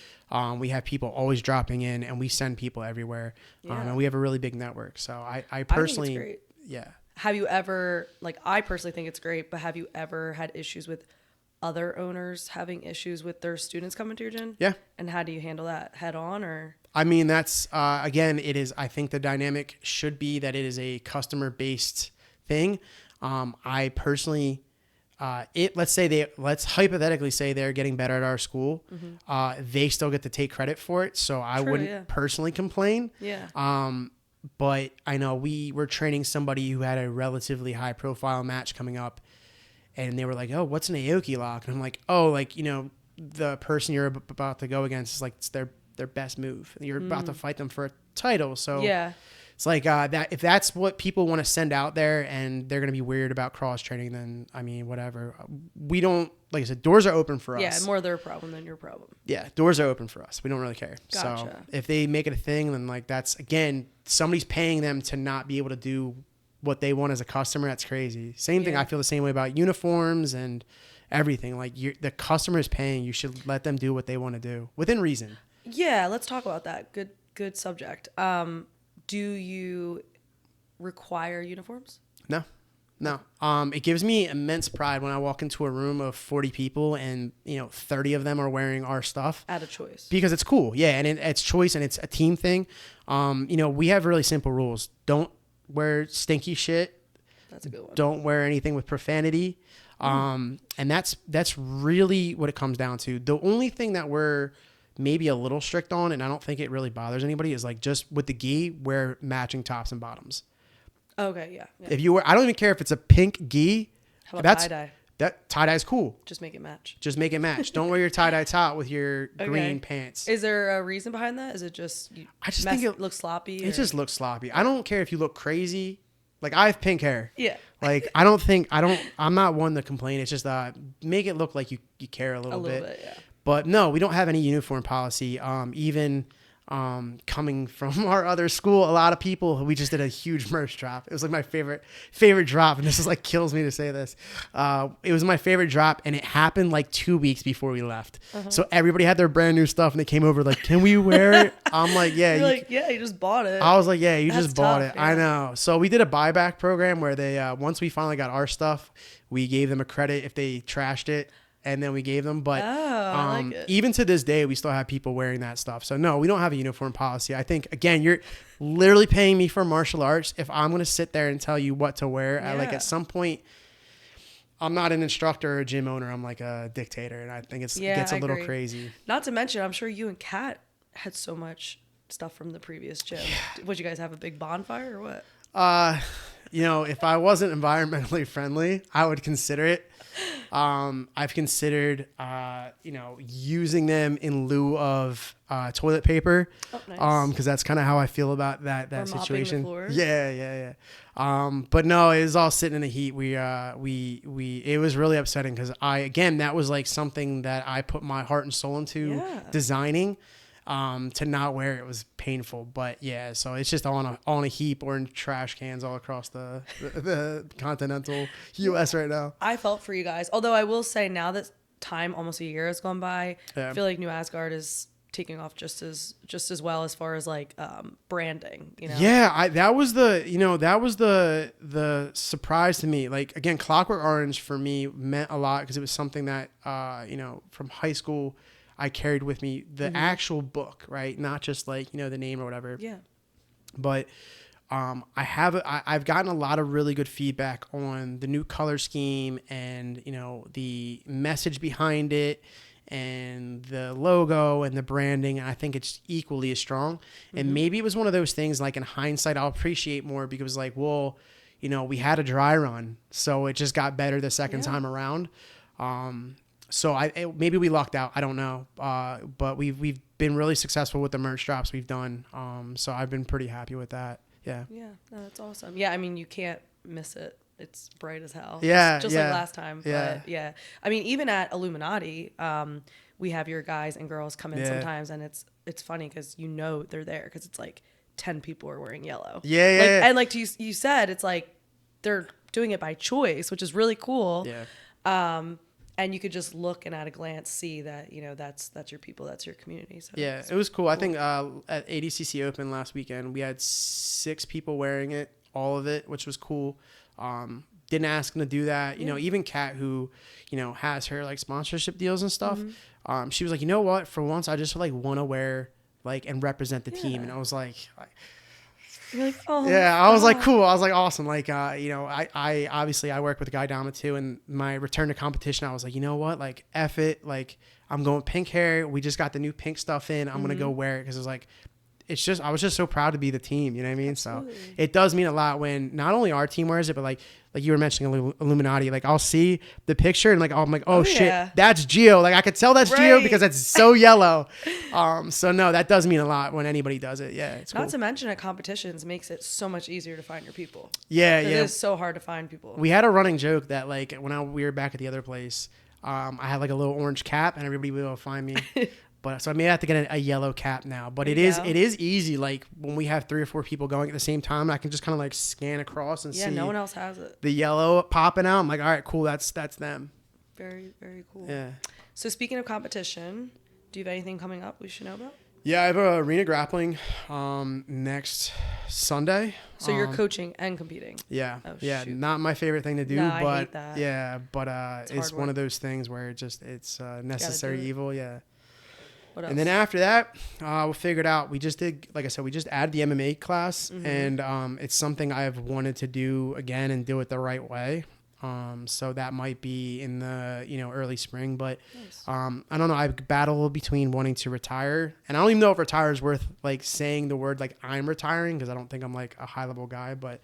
S2: We have people always dropping in, and we send people everywhere. And we have a really big network. So I personally,
S1: I think it's great.
S2: Yeah.
S1: Have you ever, like, I personally think it's great, but have you ever had issues with other owners having issues with their students coming to your gym?
S2: Yeah.
S1: And how do you handle that, head on or?
S2: I mean, that's, again, it is, I think the dynamic should be that it is a customer based thing. I personally, let's hypothetically say they're getting better at our school. They still get to take credit for it. So I wouldn't personally complain.
S1: Yeah.
S2: But I know we were training somebody who had a relatively high profile match coming up, and they were like, oh, what's an Aoki lock? And I'm like, oh, like, you know, the person you're about to go against is like, it's their best move. You're about to fight them for a title. So
S1: yeah,
S2: it's like that if that's what people want to send out there and they're going to be weird about cross training, then I mean, whatever. We don't, like I said, doors are open for us.
S1: Yeah, more their problem than your problem.
S2: Yeah, doors are open for us. We don't really care.
S1: Gotcha.
S2: So if they make it a thing, then like that's, again, somebody's paying them to not be able to do what they want as a customer. That's crazy. Same thing. I feel the same way about uniforms and everything. Like the customer is paying. You should let them do what they want to do within reason.
S1: Yeah, let's talk about that. Good subject. Do you require uniforms?
S2: No. It gives me immense pride when I walk into a room of 40 people and 30 of them are wearing our stuff.
S1: Out of choice.
S2: Because it's cool. Yeah, and it's choice and it's a team thing. We have really simple rules. Don't wear stinky shit.
S1: That's a good one.
S2: Don't wear anything with profanity. And that's really what it comes down to. The only thing that we're maybe a little strict on, and I don't think it really bothers anybody, is like just with the gi, wear matching tops and bottoms.
S1: Okay, yeah.
S2: If you wear, I don't even care if it's a pink gi.
S1: How about tie-dye?
S2: That tie-dye is cool.
S1: Just make it match.
S2: Don't wear your tie-dye top with your green pants.
S1: Is there a reason behind that? Is it just
S2: I just think it
S1: looks sloppy?
S2: It just looks sloppy. I don't care if you look crazy. Like, I have pink hair.
S1: Yeah.
S2: Like, I'm not one to complain. It's just make it look like you care a little bit.
S1: Yeah.
S2: But no, we don't have any uniform policy. Even coming from our other school, a lot of people, we just did a huge merch drop. It was like my favorite drop. And this is like kills me to say this. It was my favorite drop and it happened like 2 weeks before we left. So everybody had their brand new stuff and they came over like, can we wear it? I'm like, yeah.
S1: You just bought it.
S2: I was like, yeah, That's just bought
S1: tough,
S2: it.
S1: yeah.
S2: I know. So we did a buyback program where they, once we finally got our stuff, we gave them a credit if they trashed it. And then we gave them, but
S1: I like it.
S2: Even to this day, we still have people wearing that stuff. So no, we don't have a uniform policy. I think, again, you're literally paying me for martial arts. If I'm going to sit there and tell you what to wear, at some point, I'm not an instructor or a gym owner. I'm like a dictator. And I think it gets a little crazy.
S1: Not to mention, I'm sure you and Kat had so much stuff from the previous gym. Yeah. Would you guys have a big bonfire or what?
S2: If I wasn't environmentally friendly, I would consider it. I've considered, using them in lieu of toilet paper. Oh, nice. Because that's kind of how I feel about that situation.
S1: The floor.
S2: Yeah. But no, it was all sitting in the heat. It was really upsetting because that was like something that I put my heart and soul into designing. To not wear it was painful, but yeah, so it's just on a heap or in trash cans all across the continental U.S. right now.
S1: I felt for you guys, although I will say now that time, almost a year has gone by, I feel like New Asgard is taking off just as well as far as like branding.
S2: Yeah, that was the surprise to me. Like, again, Clockwork Orange for me meant a lot because it was something that from high school I carried with me, the actual book, right? Not just like, the name or whatever.
S1: Yeah.
S2: But I've gotten a lot of really good feedback on the new color scheme and, the message behind it and the logo and the branding. I think it's equally as strong. And maybe it was one of those things like in hindsight, I'll appreciate more because like, well, we had a dry run, so it just got better the second time around. So maybe we lucked out. I don't know. But we've been really successful with the merch drops we've done. So I've been pretty happy with that. Yeah.
S1: Yeah. No, that's awesome. Yeah. I mean, you can't miss it. It's bright as hell.
S2: Yeah.
S1: Just like last time. Yeah. But yeah. I mean, even at Illuminati, we have your guys and girls come in sometimes, and it's funny because they're there because it's like 10 people are wearing yellow.
S2: Yeah.
S1: And like you said, it's like they're doing it by choice, which is really cool.
S2: Yeah.
S1: And you could just look and at a glance see that, that's your people, that's your community. So
S2: yeah, it was cool. I think at ADCC Open last weekend, we had 6 people wearing it, all of it, which was cool. Didn't ask them to do that. Even Kat, who, has her like sponsorship deals and stuff. She was like, you know what? For once, I just like want to wear like and represent the team. And I was like
S1: you're like, oh
S2: yeah, I was like, cool. I was like, awesome. Like, I obviously I work with Guy Dama too, and my return to competition, I was like, you know what? Like, F it. Like, I'm going pink hair. We just got the new pink stuff in. I'm going to go wear it. Cause it was like, I was just so proud to be the team, you know what I mean?
S1: Absolutely.
S2: So it does mean a lot when not only our team wears it, but like you were mentioning Illuminati, like I'll see the picture and like, I'm like, oh shit,
S1: yeah.
S2: that's Gio. Like I could tell that's Gio because it's so yellow. So no, that does mean a lot when anybody does it. Yeah. It's
S1: not to mention at competitions makes it so much easier to find your people.
S2: Yeah.
S1: It is so hard to find people.
S2: We had a running joke that like when we were back at the other place, I had like a little orange cap and everybody would be able to find me. But so I may have to get a yellow cap now. But it is easy. Like when we have 3 or 4 people going at the same time, I can just kind of like scan across and see.
S1: Yeah, no one else has it.
S2: The yellow popping out. I'm like, all right, cool. That's them.
S1: Very, very cool.
S2: Yeah.
S1: So speaking of competition, do you have anything coming up we should know about?
S2: Yeah, I have arena grappling next Sunday.
S1: So you're coaching and competing.
S2: Yeah.
S1: Oh,
S2: yeah.
S1: shoot.
S2: Not my favorite thing to do,
S1: No,
S2: but
S1: I hate that.
S2: yeah, but it's one of those things where it's necessary evil. Yeah.
S1: What else?
S2: And then after that, we'll figure it out. We just did, like I said, we just added the MMA class, and it's something I've wanted to do again and do it the right way. So that might be in the early spring, but
S1: nice.
S2: I don't know. I battle between wanting to retire, and I don't even know if retire is worth like saying the word like I'm retiring because I don't think I'm like a high level guy, but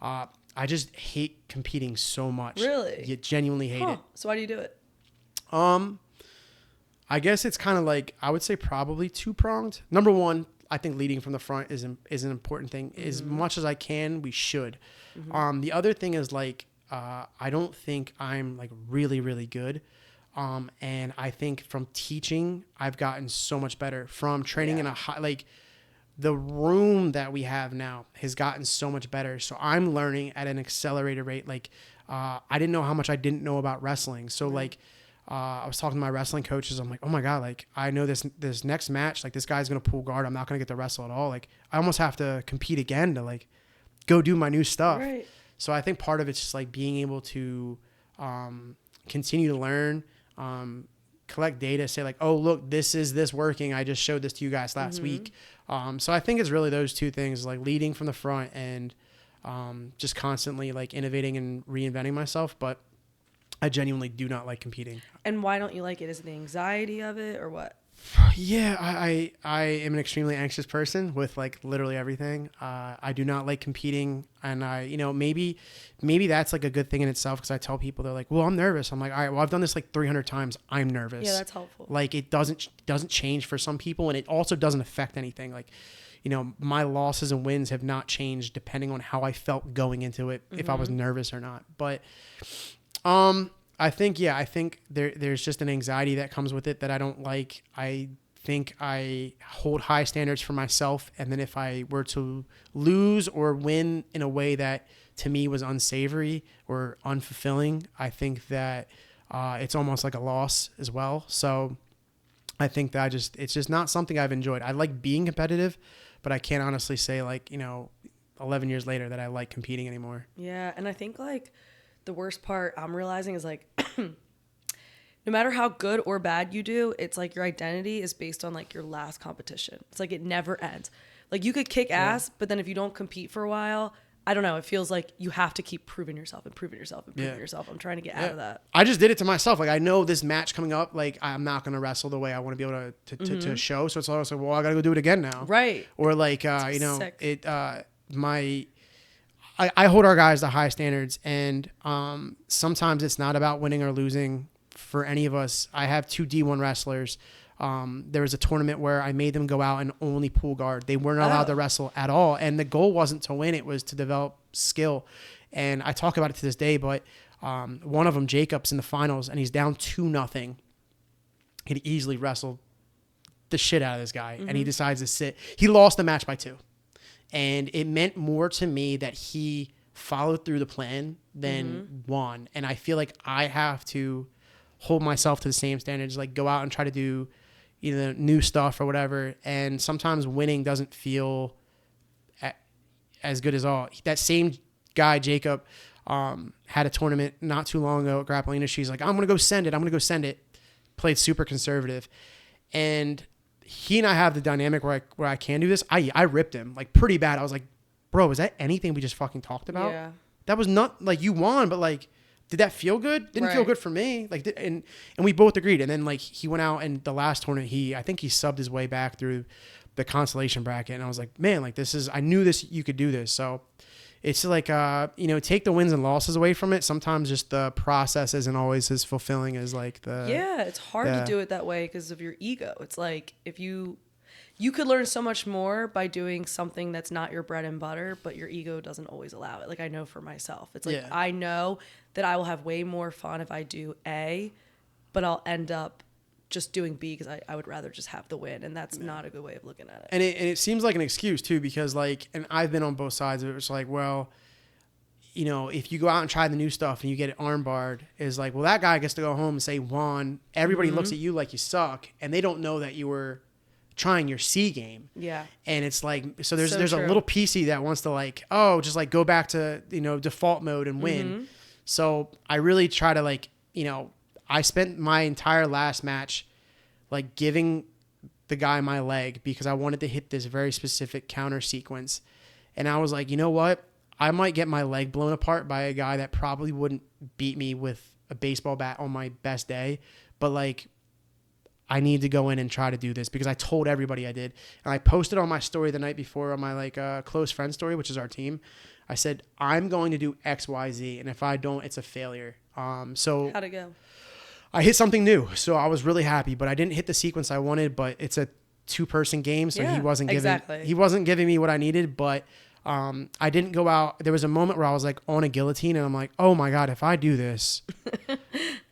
S2: I just hate competing so much.
S1: Really?
S2: You genuinely hate it.
S1: So why do you do it?
S2: I guess it's kind of like, I would say probably 2-pronged. Number one, I think leading from the front is an important thing. As much as I can, we should. The other thing is like, I don't think I'm like really, really good. And I think from teaching, I've gotten so much better from training in a high, like the room that we have now has gotten so much better. So I'm learning at an accelerated rate. Like, I didn't know how much I didn't know about wrestling. So like, I was talking to my wrestling coaches. I'm like, oh my God, like I know this next match, like this guy's going to pull guard. I'm not going to get to wrestle at all. Like I almost have to compete again to like go do my new stuff.
S1: Right.
S2: So I think part of it's just like being able to continue to learn, collect data, say like, oh, look, this working. I just showed this to you guys last week. So I think it's really those two things, like leading from the front and just constantly like innovating and reinventing myself. But I genuinely do not like competing.
S1: And why don't you like it? Is it the anxiety of it or what?
S2: Yeah, I am an extremely anxious person with like literally everything. I do not like competing, and maybe that's like a good thing in itself because I tell people, they're like, well, I'm nervous. I'm like, all right, well, I've done this like 300 times. I'm nervous.
S1: Yeah, that's helpful.
S2: Like it doesn't change for some people, and it also doesn't affect anything. Like, my losses and wins have not changed depending on how I felt going into it, if I was nervous or not. But I think there's just an anxiety that comes with it that I don't like. I think I hold high standards for myself, and then if I were to lose or win in a way that to me was unsavory or unfulfilling, I think that it's almost like a loss as well. So I think that it's just not something I've enjoyed. I like being competitive, but I can't honestly say 11 years later that I like competing anymore.
S1: Yeah, and I think like the worst part I'm realizing is like no matter how good or bad you do, it's like your identity is based on like your last competition. It's like it never ends. Like you could kick ass, but then if you don't compete for a while, I don't know, it feels like you have to keep proving yourself and proving yourself and proving yourself. I'm trying to get out of that.
S2: I just did it to myself. Like I know this match coming up, like I'm not going to wrestle the way I want to be able to show. So it's also like, well, I got to go do it again now.
S1: Right.
S2: Or like,
S1: sick.
S2: I hold our guys to high standards, and sometimes it's not about winning or losing for any of us. I have 2 D1 wrestlers. There was a tournament where I made them go out and only pull guard. They weren't allowed to wrestle at all, and the goal wasn't to win. It was to develop skill. And I talk about it to this day, but one of them, Jacob's in the finals, and he's down 2-0. He'd easily wrestled the shit out of this guy, and he decides to sit. He lost the match by 2. And it meant more to me that he followed through the plan than won. And I feel like I have to hold myself to the same standards, like go out and try to do either new stuff or whatever. And sometimes winning doesn't feel as good as all. That same guy, Jacob, had a tournament not too long ago at Grappling Industries. He's like, I'm going to go send it. Played super conservative. And he and I have the dynamic where I can do this. I ripped him like pretty bad. I was like, bro, is that anything we just fucking talked about?
S1: Yeah.
S2: That was not like you won, but like, did that feel good? Didn't feel good for me. Like, and we both agreed. And then like he went out and the last tournament, I think he subbed his way back through the consolation bracket. And I was like, man, like I knew you could do this. So it's like, take the wins and losses away from it. Sometimes just the process isn't always as fulfilling as like
S1: it's hard to do it that way because of your ego. It's like if you could learn so much more by doing something that's not your bread and butter, but your ego doesn't always allow it. Like I know for myself, it's like, I know that I will have way more fun if I do A, but I'll end up just doing B because I would rather just have the win. And that's not a good way of looking at it.
S2: And it seems like an excuse too, because like, and I've been on both sides of it. It's like, well, if you go out and try the new stuff and you get it armbarred, is like, well, that guy gets to go home and say won. Everybody looks at you like you suck, and they don't know that you were trying your C game.
S1: Yeah.
S2: And it's like, so there's a little PC that wants to like, just like go back to, default mode and win. So I really try to like, I spent my entire last match like giving the guy my leg because I wanted to hit this very specific counter sequence. And I was like, you know what? I might get my leg blown apart by a guy that probably wouldn't beat me with a baseball bat on my best day. But like, I need to go in and try to do this because I told everybody I did. And I posted on my story the night before on my like close friend story, which is our team. I said, I'm going to do X, Y, Z. And if I don't, it's a failure. So
S1: how'd it go?
S2: I hit something new. So I was really happy, but I didn't hit the sequence I wanted, but it's a 2-person game. So he wasn't giving me what I needed, but I didn't go out. There was a moment where I was like on a guillotine and I'm like, oh my God, if I do this,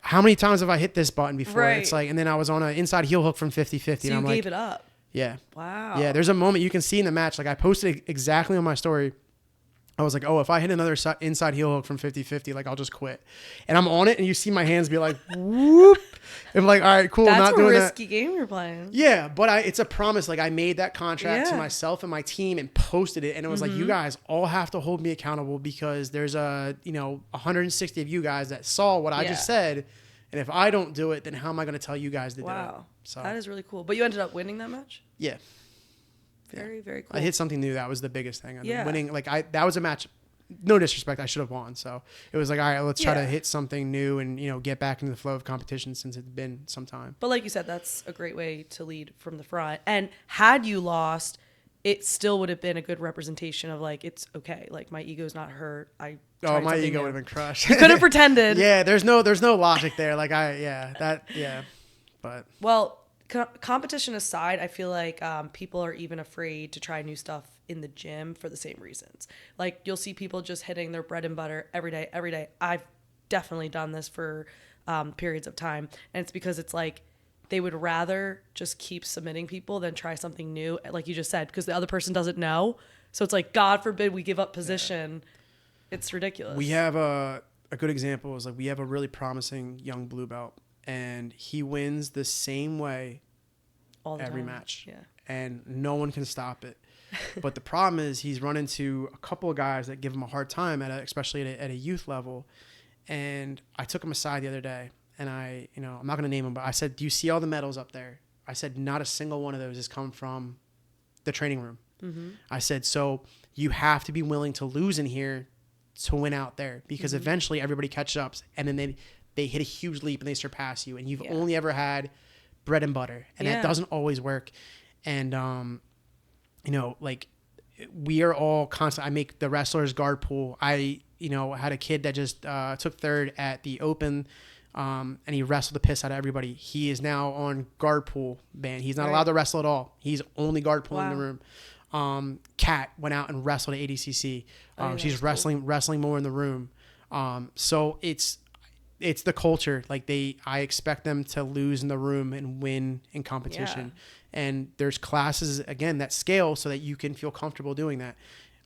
S2: how many times have I hit this button before? Right. It's like, and then I was on an inside heel hook from 50-50.
S1: So
S2: and I'm
S1: you gave
S2: like,
S1: it up.
S2: Yeah.
S1: Wow.
S2: Yeah. There's a moment you can see in the match. Like I posted it exactly on my story. I was like, if I hit another inside heel hook from 50-50, like I'll just quit. And I'm on it and you see my hands be like, whoop. I'm like, all right, cool.
S1: That's
S2: not doing that.
S1: That's a risky game you're playing.
S2: Yeah, but it's a promise. Like I made that contract to myself and my team and posted it. And it was like, you guys all have to hold me accountable because there's 160 of you guys that saw what I just said. And if I don't do it, then how am I going to tell you guys to do it?
S1: Wow. So that is really cool. But you ended up winning that match?
S2: Yeah.
S1: Very, very cool.
S2: I hit something new. That was the biggest thing. Winning, that was a match. No disrespect, I should have won. So it was like, all right, let's try to hit something new and get back into the flow of competition since it's been some time.
S1: But like you said, that's a great way to lead from the front. And had you lost, it still would have been a good representation of like, it's okay. Like my ego's not hurt.
S2: My ego would have been crushed.
S1: You could have pretended.
S2: Yeah, there's no logic there. Like but
S1: well. Competition aside, I feel like people are even afraid to try new stuff in the gym for the same reasons. Like you'll see people just hitting their bread and butter every day. I've definitely done this for periods of time. And it's because it's like they would rather just keep submitting people than try something new, like you just said, because the other person doesn't know. So it's like, God forbid we give up position. Yeah. It's ridiculous.
S2: We have a good example is like we have a really promising young blue belt. And he wins the same way every match. Yeah. And no one can stop it. But the problem is he's run into a couple of guys that give him a hard time, especially at a youth level. And I took him aside the other day, and I'm not going to name him, but I said, do you see all the medals up there? I said, not a single one of those has come from the training room. Mm-hmm. I said, so you have to be willing to lose in here to win out there because eventually everybody catches up, and then they hit a huge leap and they surpass you, and you've only ever had bread and butter, and that doesn't always work. And like we are all constant. I make the wrestlers guard pool. I had a kid that just took third at the Open, and he wrestled the piss out of everybody. He is now on guard pool ban. He's not allowed to wrestle at all. He's only guard pool in the room. Kat went out and wrestled at ADCC. She's wrestling more in the room. So it's the culture. Like I expect them to lose in the room and win in competition. Yeah. And there's classes again that scale so that you can feel comfortable doing that.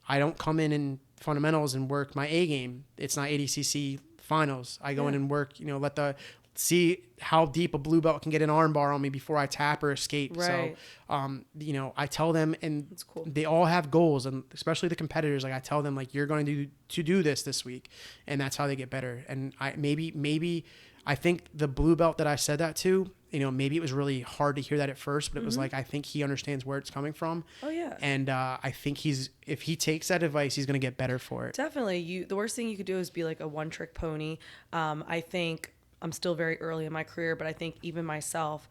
S2: I don't come in fundamentals and work my A game. It's not ADCC finals. I go in and work, see how deep a blue belt can get an arm bar on me before I tap or escape. Right. So, I tell them, and that's cool. They all have goals, and especially the competitors. Like I tell them, like you're going to do this week, and that's how they get better. And maybe I think the blue belt that I said that to, maybe it was really hard to hear that at first, but it was like I think he understands where it's coming from. Oh yeah. And I think if he takes that advice, he's going to get better for it.
S1: Definitely. The worst thing you could do is be like a one-trick pony. I think I'm still very early in my career, but I think even myself,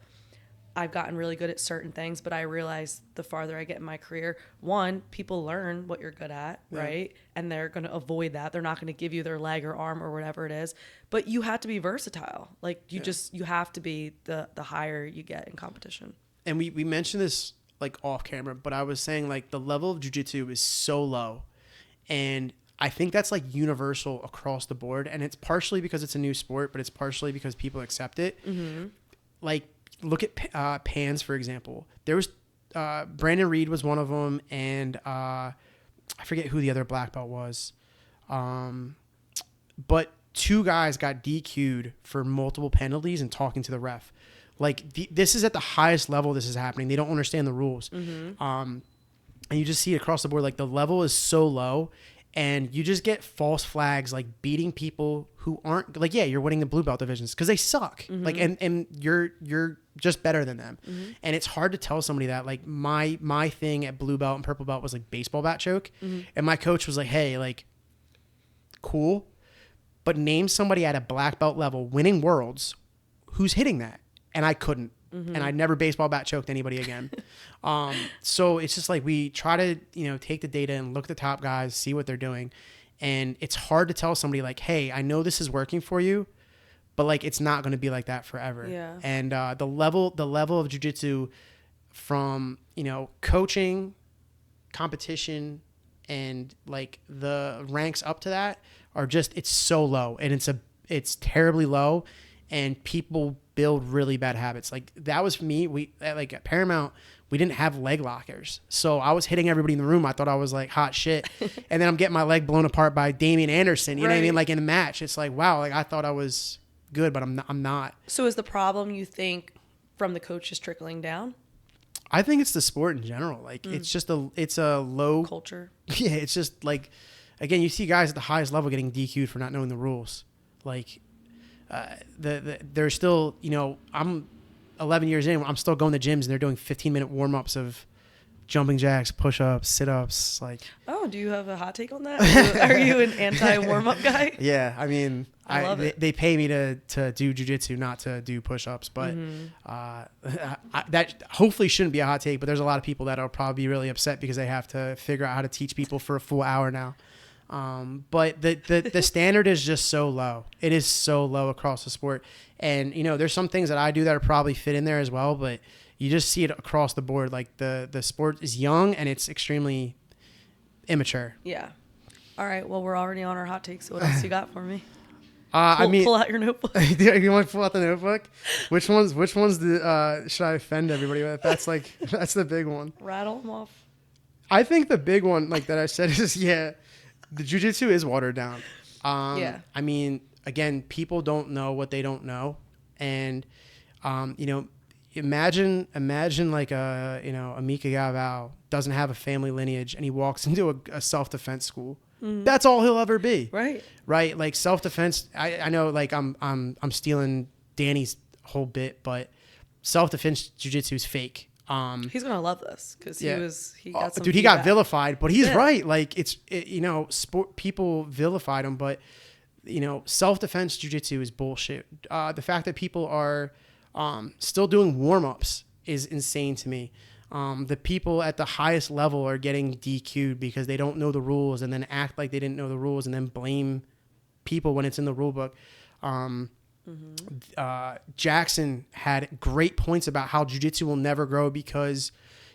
S1: I've gotten really good at certain things, but I realize the farther I get in my career, one, people learn what you're good at, right? And they're going to avoid that. They're not going to give you their leg or arm or whatever it is. But you have to be versatile. Like you have to be the higher you get in competition.
S2: And we mentioned this like off camera, but I was saying like the level of jiu-jitsu is so low. And I think that's like universal across the board. And it's partially because it's a new sport, but it's partially because people accept it. Mm-hmm. Like, look at pans, for example. There was Brandon Reed was one of them, and I forget who the other black belt was. But 2 guys got DQ'd for multiple penalties and talking to the ref. Like, this is at the highest level this is happening. They don't understand the rules. Mm-hmm. And you just see it across the board. Like, the level is so low. And you just get false flags, like beating people who aren't like, you're winning the blue belt divisions because they suck. Mm-hmm. Like, and you're just better than them. Mm-hmm. And it's hard to tell somebody that. Like my thing at blue belt and purple belt was like baseball bat choke. Mm-hmm. And my coach was like, hey, like, cool, but name somebody at a black belt level winning worlds who's hitting that. And I couldn't. Mm-hmm. And I never baseball bat choked anybody again. So it's just like we try to, take the data and look at the top guys, see what they're doing. And it's hard to tell somebody like, hey, I know this is working for you, but like it's not going to be like that forever. Yeah. And the level of jiu-jitsu from, coaching, competition, and like the ranks up to that are just, it's so low, and it's terribly low. And people build really bad habits. Like that was me. We like at Paramount, we didn't have leg lockers. So I was hitting everybody in the room. I thought I was like hot shit. And then I'm getting my leg blown apart by Damian Anderson. You know what I mean? Like in a match, it's like, wow, like I thought I was good, but I'm not.
S1: So is the problem, you think, from the coaches trickling down?
S2: I think it's the sport in general. Like it's just it's a low
S1: culture.
S2: Yeah. It's just like, again, you see guys at the highest level getting DQ'd for not knowing the rules. Like, there's still, I'm 11 years in, I'm still going to gyms and they're doing 15-minute warm-ups of jumping jacks, push-ups, sit-ups. Like,
S1: oh, do you have a hot take on that? Are you an anti-warm-up guy?
S2: Yeah, I mean,
S1: I love it.
S2: They pay me to do jiu-jitsu, not to do push-ups, but that hopefully shouldn't be a hot take, but there's a lot of people that will probably be really upset because they have to figure out how to teach people for a full hour now. But the standard is just so low. It is so low across the sport. And, there's some things that I do that are probably fit in there as well, but you just see it across the board. Like the sport is young and it's extremely immature.
S1: Yeah. All right. Well, we're already on our hot takes. So what else you got for me?
S2: Pull
S1: out your notebook.
S2: You want to pull out the notebook? Which ones should I offend everybody with? That's the big one.
S1: Rattle them off.
S2: I think the big one, like that I said, is, the jiu-jitsu is watered down. I mean, again, people don't know what they don't know. And, imagine like a Mika Galvao doesn't have a family lineage and he walks into a self-defense school. Mm-hmm. That's all he'll ever be.
S1: Right.
S2: Right. Like self-defense. I know like I'm stealing Danny's whole bit, but self-defense jiu-jitsu is fake.
S1: He's gonna love this because he got some
S2: dude. He got vilified, but he's right. Like sport people vilified him, but self-defense jiu-jitsu is bullshit. The fact that people are still doing warm-ups is insane to me. The people at the highest level are getting DQ'd because they don't know the rules and then act like they didn't know the rules and then blame people when it's in the rule book. Jackson had great points about how jiu-jitsu will never grow because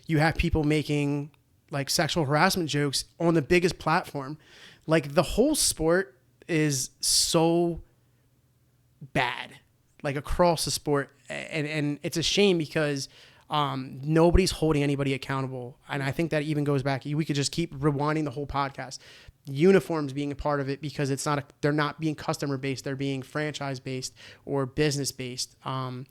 S2: you have people making like sexual harassment jokes on the biggest platform. Like the whole sport is so bad, like across the sport. And it's a shame because nobody's holding anybody accountable. And I think that even goes back, we could just keep rewinding the whole podcast. Uniforms being a part of it because they're not being customer based, they're being franchise based or business based. Paying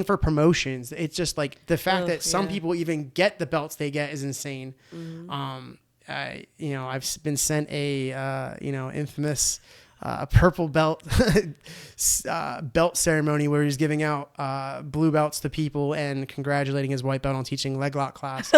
S2: for promotions. It's just like the fact that some people even get the belts they get is insane. Mm-hmm. I've been sent a infamous purple belt belt ceremony where he's giving out blue belts to people and congratulating his white belt on teaching leg lock class.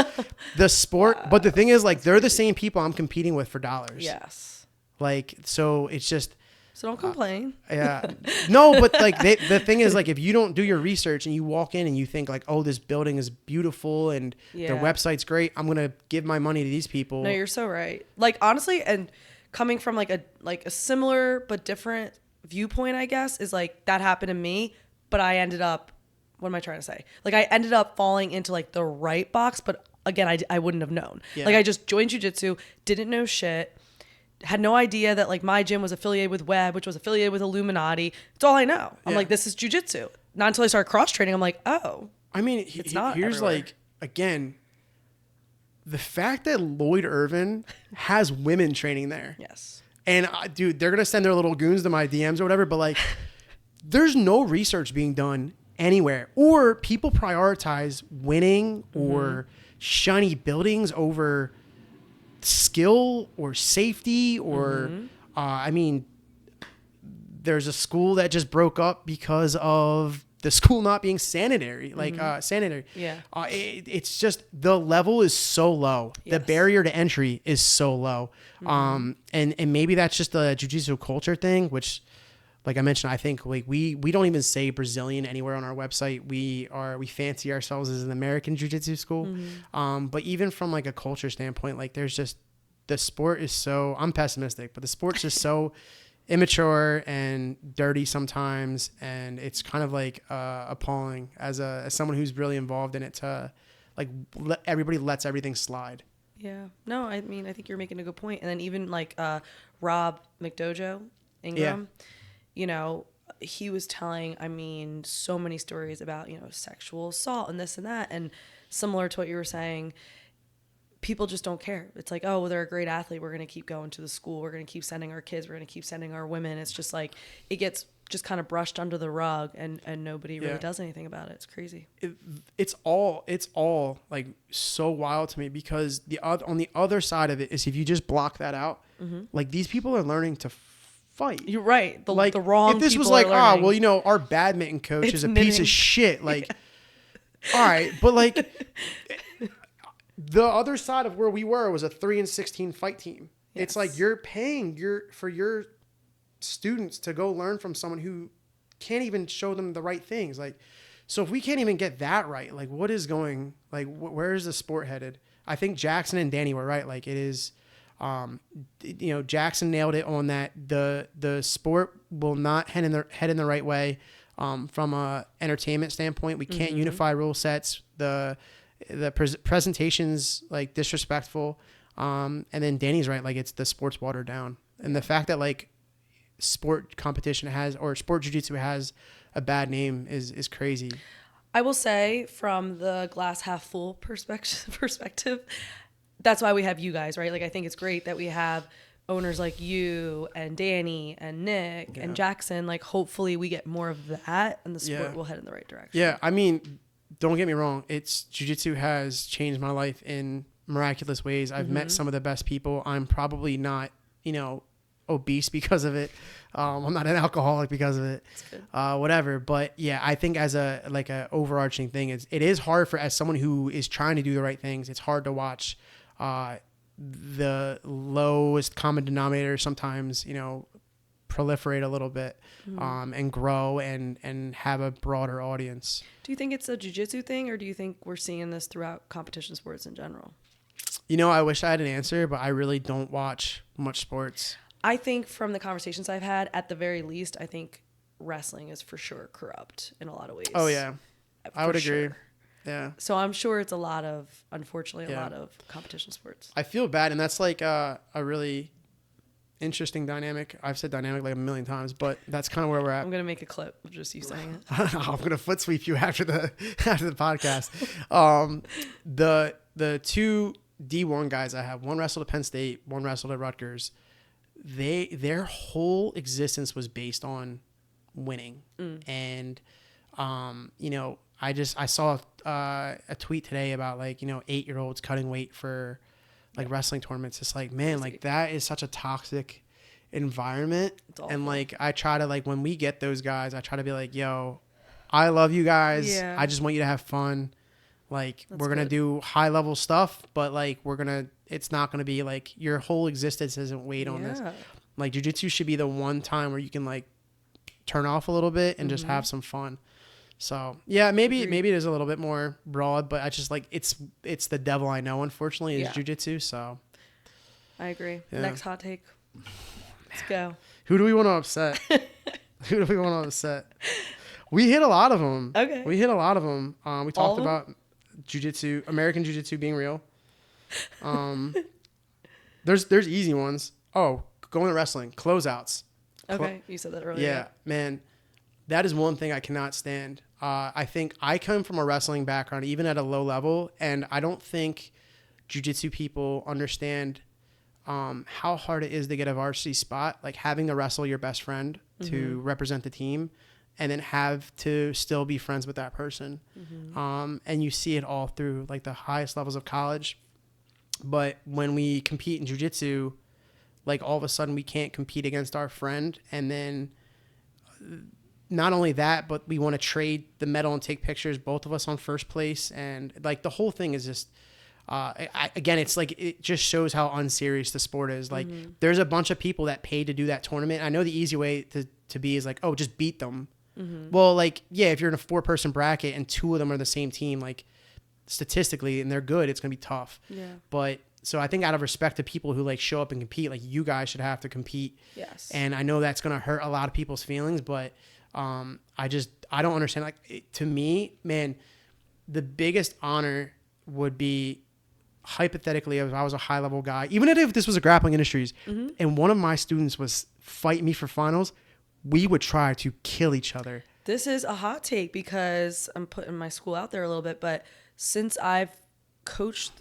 S2: The sport, but the thing is, like, they're the same people I'm competing with for dollars.
S1: Yes.
S2: Like, so it's just.
S1: So don't complain.
S2: Yeah. No, but like the thing is, like, if you don't do your research and you walk in and you think like, oh, this building is beautiful and their website's great, I'm going to give my money to these people.
S1: No, you're so right. Like, honestly, and coming from like a similar but different viewpoint, I guess, is like that happened to me, but I ended up, what am I trying to say? Like, I ended up falling into like the right box, but again, I wouldn't have known. Yeah. Like, I just joined jiu-jitsu, didn't know shit. Had no idea that like my gym was affiliated with Web, which was affiliated with Illuminati. It's all I know. I'm like, this is jiu-jitsu. Not until I started cross training, I'm like, oh.
S2: I mean, it's not here's everywhere. Like, again, the fact that Lloyd Irvin has women training there.
S1: Yes.
S2: And dude, they're gonna send their little goons to my DMs or whatever. But like, there's no research being done anywhere, or people prioritize winning or shiny buildings over skill or safety or I mean, there's a school that just broke up because of the school not being sanitary, sanitary. It's just the level is so low. Yes. The barrier to entry is so low. And maybe that's just the jiu-jitsu culture thing, which, like I mentioned, I think like we don't even say Brazilian anywhere on our website. We fancy ourselves as an American jiu-jitsu school. But even from like a culture standpoint, like there's just, the sport is so, I'm pessimistic, but the sport's just so immature and dirty sometimes. And it's kind of like appalling as someone who's really involved in it to like everybody lets everything slide.
S1: Yeah. No, I mean, I think you're making a good point. And then even like Rob McDojo Ingram, you know, he was telling, I mean, so many stories about, you know, sexual assault and this and that. And similar to what you were saying, people just don't care. It's like, oh, well, they're a great athlete. We're going to keep going to the school. We're going to keep sending our kids. We're going to keep sending our women. It's just like, it gets just kind of brushed under the rug and nobody really does anything about it. It's crazy.
S2: It's all like so wild to me, because on the other side of it is, if you just block that out, like these people are learning to fight.
S1: You're right. The wrong
S2: if this
S1: people
S2: was like,
S1: well,
S2: you know, our badminton coach is a piece of shit. Like, all right, but like the other side of where we were was a 3-16 fight team. Yes. It's like you're paying for your students to go learn from someone who can't even show them the right things. Like, so if we can't even get that right, like what is going, like where is the sport headed? I think Jackson and Danny were right. Like it is, you know, Jackson nailed it on that. The sport will not head in the right way. From a entertainment standpoint, we can't unify rule sets. The presentation's like disrespectful. And then Danny's right. Like it's the sport's watered down. And the fact that like sport competition or sport jiu-jitsu has a bad name is crazy.
S1: I will say, from the glass half full perspective, that's why we have you guys, right? Like, I think it's great that we have owners like you and Danny and Nick and Jackson. Like, hopefully we get more of that and the sport will head in the right direction.
S2: Yeah. I mean, don't get me wrong. Jiu-jitsu has changed my life in miraculous ways. I've met some of the best people. I'm probably not, you know, obese because of it. I'm not an alcoholic because of it. Whatever. But yeah, I think as a overarching thing, it is hard as someone who is trying to do the right things. It's hard to watch the lowest common denominator sometimes, you know, proliferate a little bit and grow and have a broader audience.
S1: Do you think it's a jiu-jitsu thing, or do you think we're seeing this throughout competition sports in general?
S2: You know, I wish I had an answer, but I really don't watch much sports.
S1: I think from the conversations I've had, at the very least, I think wrestling is for sure corrupt in a lot of ways.
S2: Oh, yeah. I would agree. Yeah.
S1: So I'm sure it's unfortunately, a lot of competition sports.
S2: I feel bad, and that's like a really interesting dynamic. I've said dynamic like a million times, but that's kind of where we're at.
S1: I'm going to make a clip of just you saying it.
S2: I'm going to foot sweep you after the podcast. The two D1 guys I have, one wrestled at Penn State, one wrestled at Rutgers. Their whole existence was based on winning. And, you know, I saw a tweet today about like, you know, 8-year-olds cutting weight for like wrestling tournaments. It's like, man, like that is such a toxic environment. And like, I try to like, when we get those guys, I try to be like, yo, I love you guys. I just want you to have fun. Like we're going to do high level stuff, but like, we're going to it's not going to be like your whole existence isn't weighed on this. Like jiu-jitsu should be the one time where you can like turn off a little bit and just have some fun. So yeah, maybe it is a little bit more broad, but I just like it's the devil I know, unfortunately, is jiu-jitsu. So
S1: I agree. Next hot take. Let's go.
S2: Who do we want to upset? Who do we want to upset? We hit a lot of them.
S1: Okay.
S2: We hit a lot of them. We talked about jiu-jitsu, American jiu-jitsu being real. There's easy ones. Oh, going to wrestling, closeouts.
S1: Okay, you said that earlier.
S2: Yeah, man, that is one thing I cannot stand. I think I come from a wrestling background, even at a low level, and I don't think jiu-jitsu people understand how hard it is to get a varsity spot, like having to wrestle your best friend to represent the team and then have to still be friends with that person. And you see it all through like the highest levels of college. But when we compete in jiu-jitsu, like all of a sudden we can't compete against our friend. And then not only that, but we want to trade the medal and take pictures, both of us on first place. And like the whole thing is just, again, it's like, it just shows how unserious the sport is. Like there's a bunch of people that pay to do that tournament. I know the easy way to be is like, oh, just beat them. Well, like, yeah, if you're in a 4-person bracket and 2 of them are the same team, like statistically, and they're good, it's going to be tough. Yeah. But so I think out of respect to people who like show up and compete, like you guys should have to compete.
S1: Yes.
S2: And I know that's going to hurt a lot of people's feelings, but I don't understand. Like to me, man, the biggest honor would be, hypothetically, if I was a high level guy, even if this was a grappling industries and one of my students was fighting me for finals, we would try to kill each other.
S1: This is a hot take because I'm putting my school out there a little bit, but since I've coached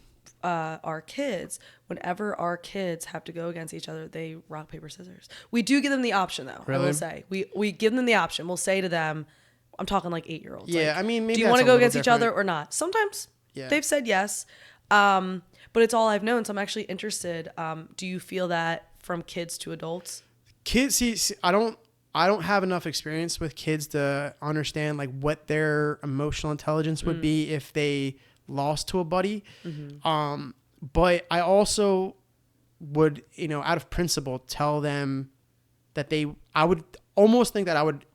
S1: our kids, whenever our kids have to go against each other, they rock, paper, scissors. We do give them the option though. Really? I will say we give them the option. We'll say to them, I'm talking like 8-year-olds.
S2: Yeah.
S1: Like,
S2: I mean, maybe
S1: do you want to go against each other or not? Sometimes they've said yes. But it's all I've known. So I'm actually interested. Do you feel that from kids to adults?
S2: Kids, see, I don't have enough experience with kids to understand like what their emotional intelligence would be if they lost to a buddy. But I also would, out of principle, tell them that I would almost think that I would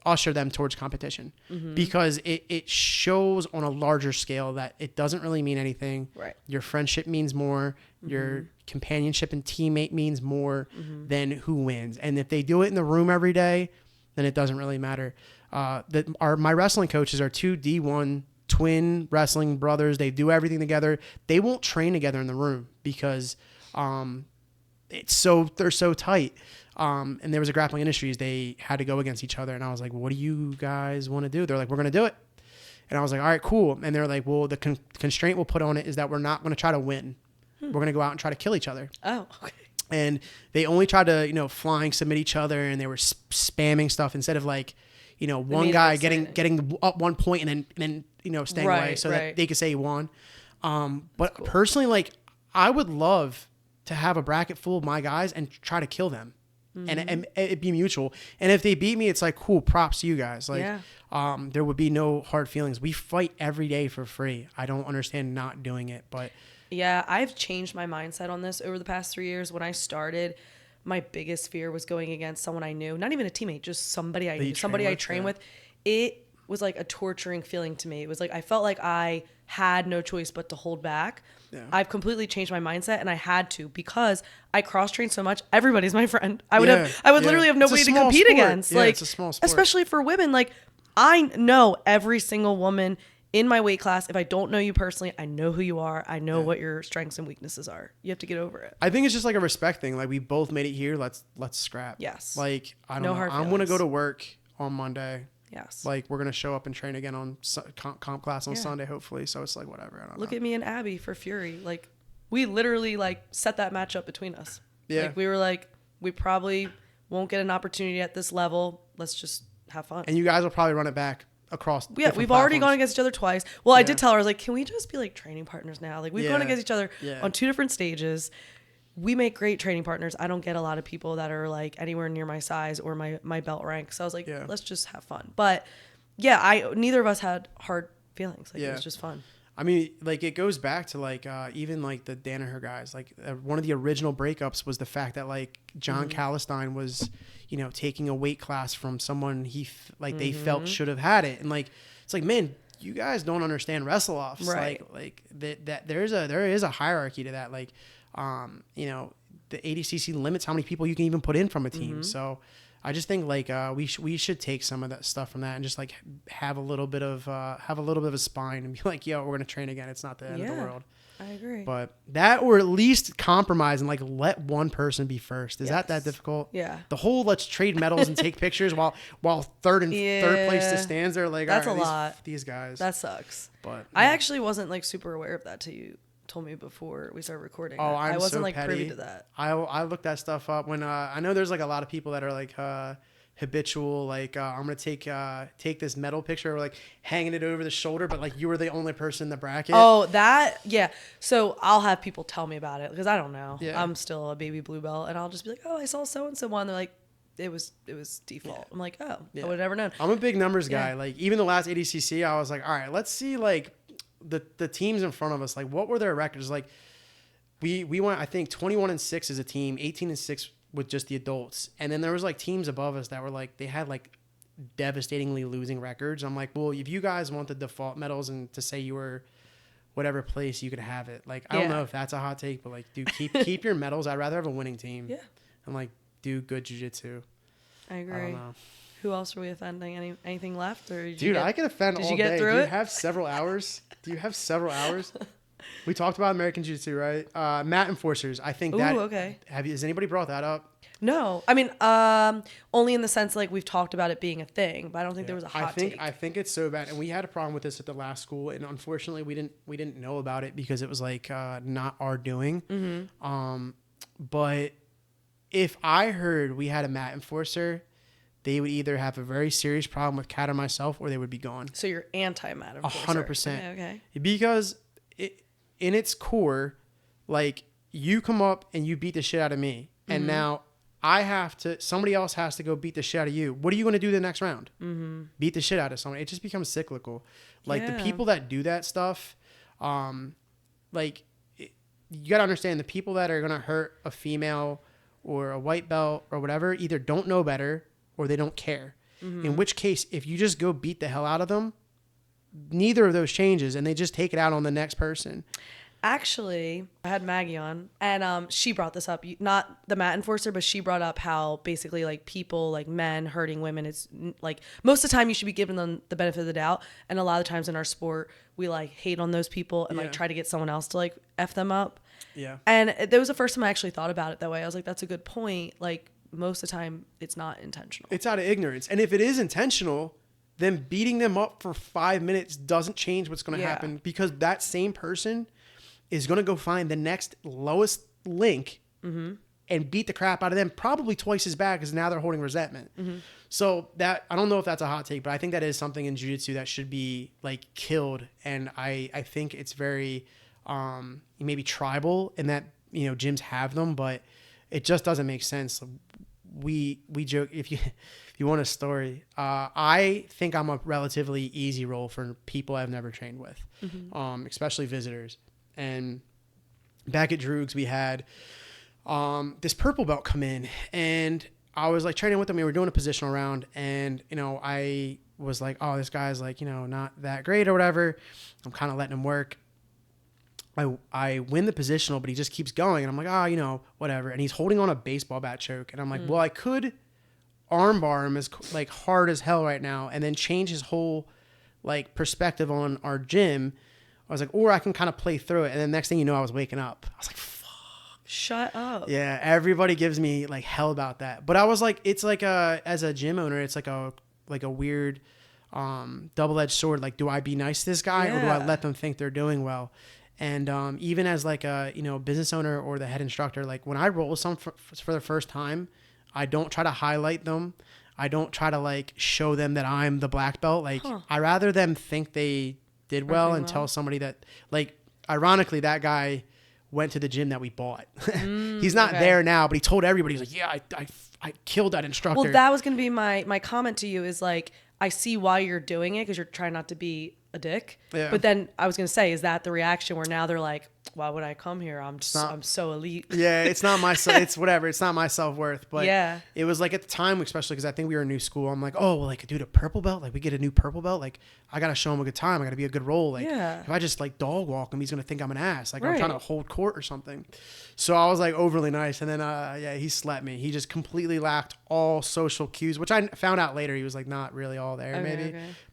S2: usher them towards competition because it shows on a larger scale that it doesn't really mean anything. Right. Your friendship means more. Your companionship and teammate means more than who wins. And if they do it in the room every day, then it doesn't really matter. My wrestling coaches are 2 D1 twin wrestling brothers. They do everything together. They won't train together in the room because they're so tight. And there was a grappling industries. They had to go against each other. And I was like, what do you guys want to do? They're like, we're going to do it. And I was like, all right, cool. And they're like, well, the constraint we'll put on it is that we're not going to try to win. We're going to go out and try to kill each other. Oh, okay. And they only tried to, flying submit each other, and they were spamming stuff instead of like, one guy getting up 1 point and then staying away so that they could say he won. But cool. Personally, like I would love to have a bracket full of my guys and try to kill them. And it'd be mutual. And if they beat me, it's like, cool, props to you guys. Like, there would be no hard feelings. We fight every day for free. I don't understand not doing it, but
S1: yeah, I've changed my mindset on this over the past 3 years. When I started, my biggest fear was going against someone I knew, not even a teammate, just somebody I knew, somebody I trained with. It was like a torturing feeling to me. It was like, I felt like I had no choice but to hold back. Yeah. I've completely changed my mindset, and I had to because I cross-train so much. Everybody's my friend. I would literally have nobody to compete against. Yeah, like, it's a small sport. Especially for women. Like, I know every single woman in my weight class. If I don't know you personally, I know who you are. I know what your strengths and weaknesses are. You have to get over it.
S2: I think it's just like a respect thing. Like, we both made it here. Let's scrap. Yes. Like, I don't know. I'm going to go to work on Monday. Yes. Like, we're going to show up and train again on comp class on Sunday, hopefully. So it's like, whatever. I don't know.
S1: Look at me and Abby for Fury. Like, we literally like set that match up between us. Yeah. Like, we were like, we probably won't get an opportunity at this level. Let's just have fun.
S2: And you guys will probably run it back across.
S1: Yeah. We've already gone against each other twice. Well, I did tell her, I was like, can we just be like training partners now? Like, we've gone against each other on 2 different stages. We make great training partners. I don't get a lot of people that are like anywhere near my size or my belt rank. So I was like, let's just have fun. But yeah, neither of us had hard feelings. Like, it was just fun.
S2: I mean, like, it goes back to, like, even, like, the Danaher guys. Like, one of the original breakups was the fact that, like, John Calistine was, you know, taking a weight class from someone they felt should have had it. And, like, it's like, man, you guys don't understand wrestle-offs.
S1: Right.
S2: Like that there is a hierarchy to that. Like, you know, the ADCC limits how many people you can even put in from a team. So I just think, like, we should take some of that stuff from that and just, like, have a little bit of a spine and be like, yo, we're gonna train again. It's not the end of the world.
S1: I agree.
S2: But that, or at least compromise and, like, let one person be first. Is that difficult?
S1: Yeah.
S2: The whole let's trade medals and take pictures while third place to stands there, like,
S1: that's
S2: right,
S1: a lot.
S2: These guys.
S1: That sucks.
S2: But
S1: I actually wasn't, like, super aware of that till you told me before we started recording.
S2: Oh,
S1: I wasn't
S2: so
S1: like
S2: petty.
S1: privy to that.
S2: I looked that stuff up when I know there's, like, a lot of people that are, like, habitual, like, I'm gonna take this medal picture, or, like, hanging it over the shoulder, but, like, you were the only person in the bracket.
S1: Oh, that, yeah. So I'll have people tell me about it because I don't know.
S2: Yeah.
S1: I'm still a baby blue belt, and I'll just be like, oh, I saw so and so one. They're like, it was default.
S2: Yeah.
S1: I'm like, oh,
S2: Yeah.
S1: I would have never known.
S2: I'm a big numbers guy.
S1: Yeah.
S2: Like, even the last ADCC, I was like, all right, let's see, like, the teams in front of us, like, what were their records? Like, we went, I think, 21-6 as a team, 18-6 with just the adults, and then there was, like, teams above us that were, like, they had, like, devastatingly losing records. I'm like, well, if you guys want the default medals and to say you were whatever place, you could have it. Like, I don't know if that's a hot take, but, like, dude, keep your medals. I'd rather have a winning team.
S1: Yeah.
S2: And, like, do good jiu-jitsu.
S1: I agree.
S2: I don't know.
S1: Who else are we offending? Anything left? Or
S2: Dude, I can offend all day.
S1: Did you get through
S2: Do
S1: it?
S2: you have several hours? We talked about American Jiu-Jitsu, right? Mat enforcers. I think that.
S1: Ooh, okay.
S2: Has anybody brought that up?
S1: No. I mean, only in the sense, like, we've talked about it being a thing, but I don't think there was a hot take.
S2: I think it's so bad, and we had a problem with this at the last school, and unfortunately, we didn't know about it because it was, like, not our doing. But if I heard we had a mat enforcer, they would either have a very serious problem with Kat or myself, or they would be gone.
S1: So you're anti-mat enforcer.
S2: 100%.
S1: Okay.
S2: Because in its core, like, you come up and you beat the shit out of me, and now somebody else has to go beat the shit out of you. What are you going to do the next round? Beat the shit out of someone. It just becomes cyclical. Like, the people that do that stuff, like, you got to understand, the people that are going to hurt a female or a white belt or whatever either don't know better or they don't care. In which case, if you just go beat the hell out of them, neither of those changes, and they just take it out on the next person.
S1: Actually, I had Maggie on, and she brought this up. Not the mat enforcer, but she brought up how basically, like, people, like men hurting women, it's like most of the time you should be giving them the benefit of the doubt. And a lot of times in our sport, we, like, hate on those people and like try to get someone else to, like, F them up.
S2: Yeah.
S1: And that was the first time I actually thought about it that way. I was like, that's a good point. Like, most of the time it's not intentional.
S2: It's out of ignorance. And if it is intentional, then beating them up for 5 minutes doesn't change what's going to happen, because that same person is going to go find the next lowest link and beat the crap out of them, probably twice as bad, because now they're holding resentment. So that, I don't know if that's a hot take, but I think that is something in jiu-jitsu that should be, like, killed. And I think it's very maybe tribal in that, you know, gyms have them, but it just doesn't make sense. We joke, if you want a story, I think I'm a relatively easy role for people I've never trained with, especially visitors. And back at Droogs, we had this purple belt come in, and I was, like, training with them. We were doing a positional round, and, you know, I was like, oh, this guy's, like, you know, not that great or whatever. I'm kind of letting him work. I win the positional, but he just keeps going, and I'm like, oh, you know, whatever. And he's holding on a baseball bat choke, and I'm like, well, I could armbar him as, like, hard as hell right now, and then change his whole, like, perspective on our gym. I was like, or I can kind of play through it. And then next thing you know, I was waking up. I was like, fuck.
S1: Shut up.
S2: Yeah, everybody gives me, like, hell about that. But I was like, it's like as a gym owner, it's like a weird double-edged sword. Like, do I be nice to this guy, or do I let them think they're doing well? And even as, like, a, you know, business owner or the head instructor, like, when I roll with someone for the first time, I don't try to highlight them. I don't try to, like, show them that I'm the black belt. Like, I rather them think they did well and tell somebody that, like, ironically, that guy went to the gym that we bought. He's not there now, but he told everybody, he's like, yeah, I killed that instructor.
S1: Well, that was going to be my comment to you, is, like, I see why you're doing it, because you're trying not to be a dick.
S2: Yeah.
S1: But then I was going to say, is that the reaction where now they're like, why would I come here? I'm so elite.
S2: Yeah, it's not my it's whatever. It's not my self-worth. But
S1: yeah,
S2: it was like at the time, especially because I think we were a new school. I'm like, oh, well, like, dude, a purple belt? Like, we get a new purple belt? Like, I got to show him a good time. I got to be a good role. Like, if I just like dog walk him, he's going to think I'm an ass. Like, I'm trying to hold court or something. So I was like overly nice. And then, he slept me. He just completely lacked all social cues, which I found out later. He was like not really all there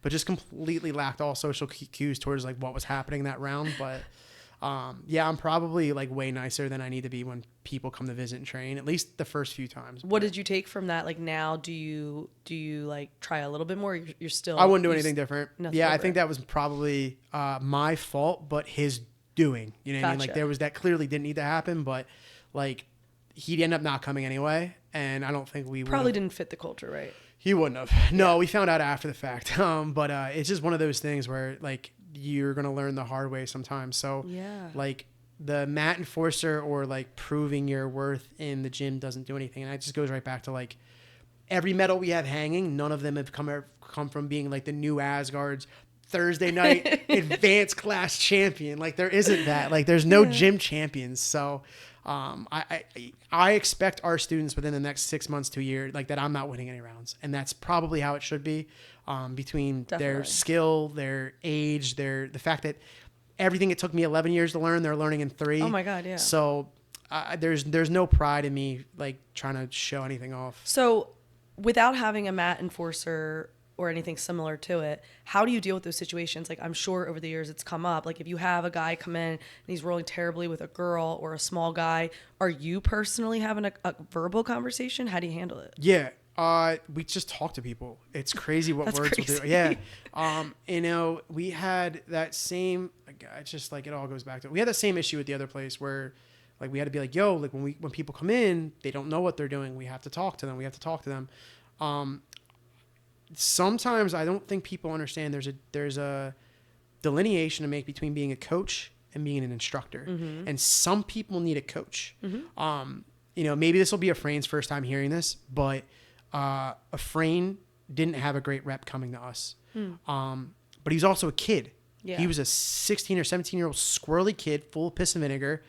S2: but just completely lacked all social cues towards like what was happening that round. But I'm probably like way nicer than I need to be when people come to visit and train, at least the first few times.
S1: What did you take from that? Like now, do you like try a little bit more? You're still.
S2: I wouldn't do anything different. I think that was probably my fault, but his doing. You know what I mean? Like there was that clearly didn't need to happen, but like he'd end up not coming anyway, and I don't think we
S1: probably didn't fit the culture, right?
S2: He wouldn't have. No, we found out after the fact. But it's just one of those things where like you're gonna learn the hard way sometimes. So like the mat enforcer or like proving your worth in the gym doesn't do anything. And it just goes right back to like every medal we have hanging, none of them have come from being like the new Asgard's Thursday night advanced class champion. Like there isn't that. Like there's no gym champions. So I expect our students within the next 6 months to a year, like that I'm not winning any rounds. And that's probably how it should be, between their skill, their age, the fact that everything it took me 11 years to learn, they're learning in 3.
S1: Oh my God. Yeah.
S2: So there's no pride in me, like trying to show anything off.
S1: So without having a mat enforcer or anything similar to it, how do you deal with those situations? Like I'm sure over the years it's come up. Like if you have a guy come in and he's rolling terribly with a girl or a small guy, are you personally having a verbal conversation? How do you handle it?
S2: Yeah. We just talk to people. It's crazy what words will do. Yeah. We had that same, it's just like, it all goes back to, we had the same issue at the other place where like we had to be like, yo, like when people come in, they don't know what they're doing. We have to talk to them. Sometimes I don't think people understand there's a delineation to make between being a coach and being an instructor. Mm-hmm. And some people need a coach. Mm-hmm. Maybe this will be Afrain's first time hearing this, but Afrain didn't have a great rep coming to us. But he's also a kid. Yeah. He was a 16 or 17-year-old squirrely kid full of piss and vinegar.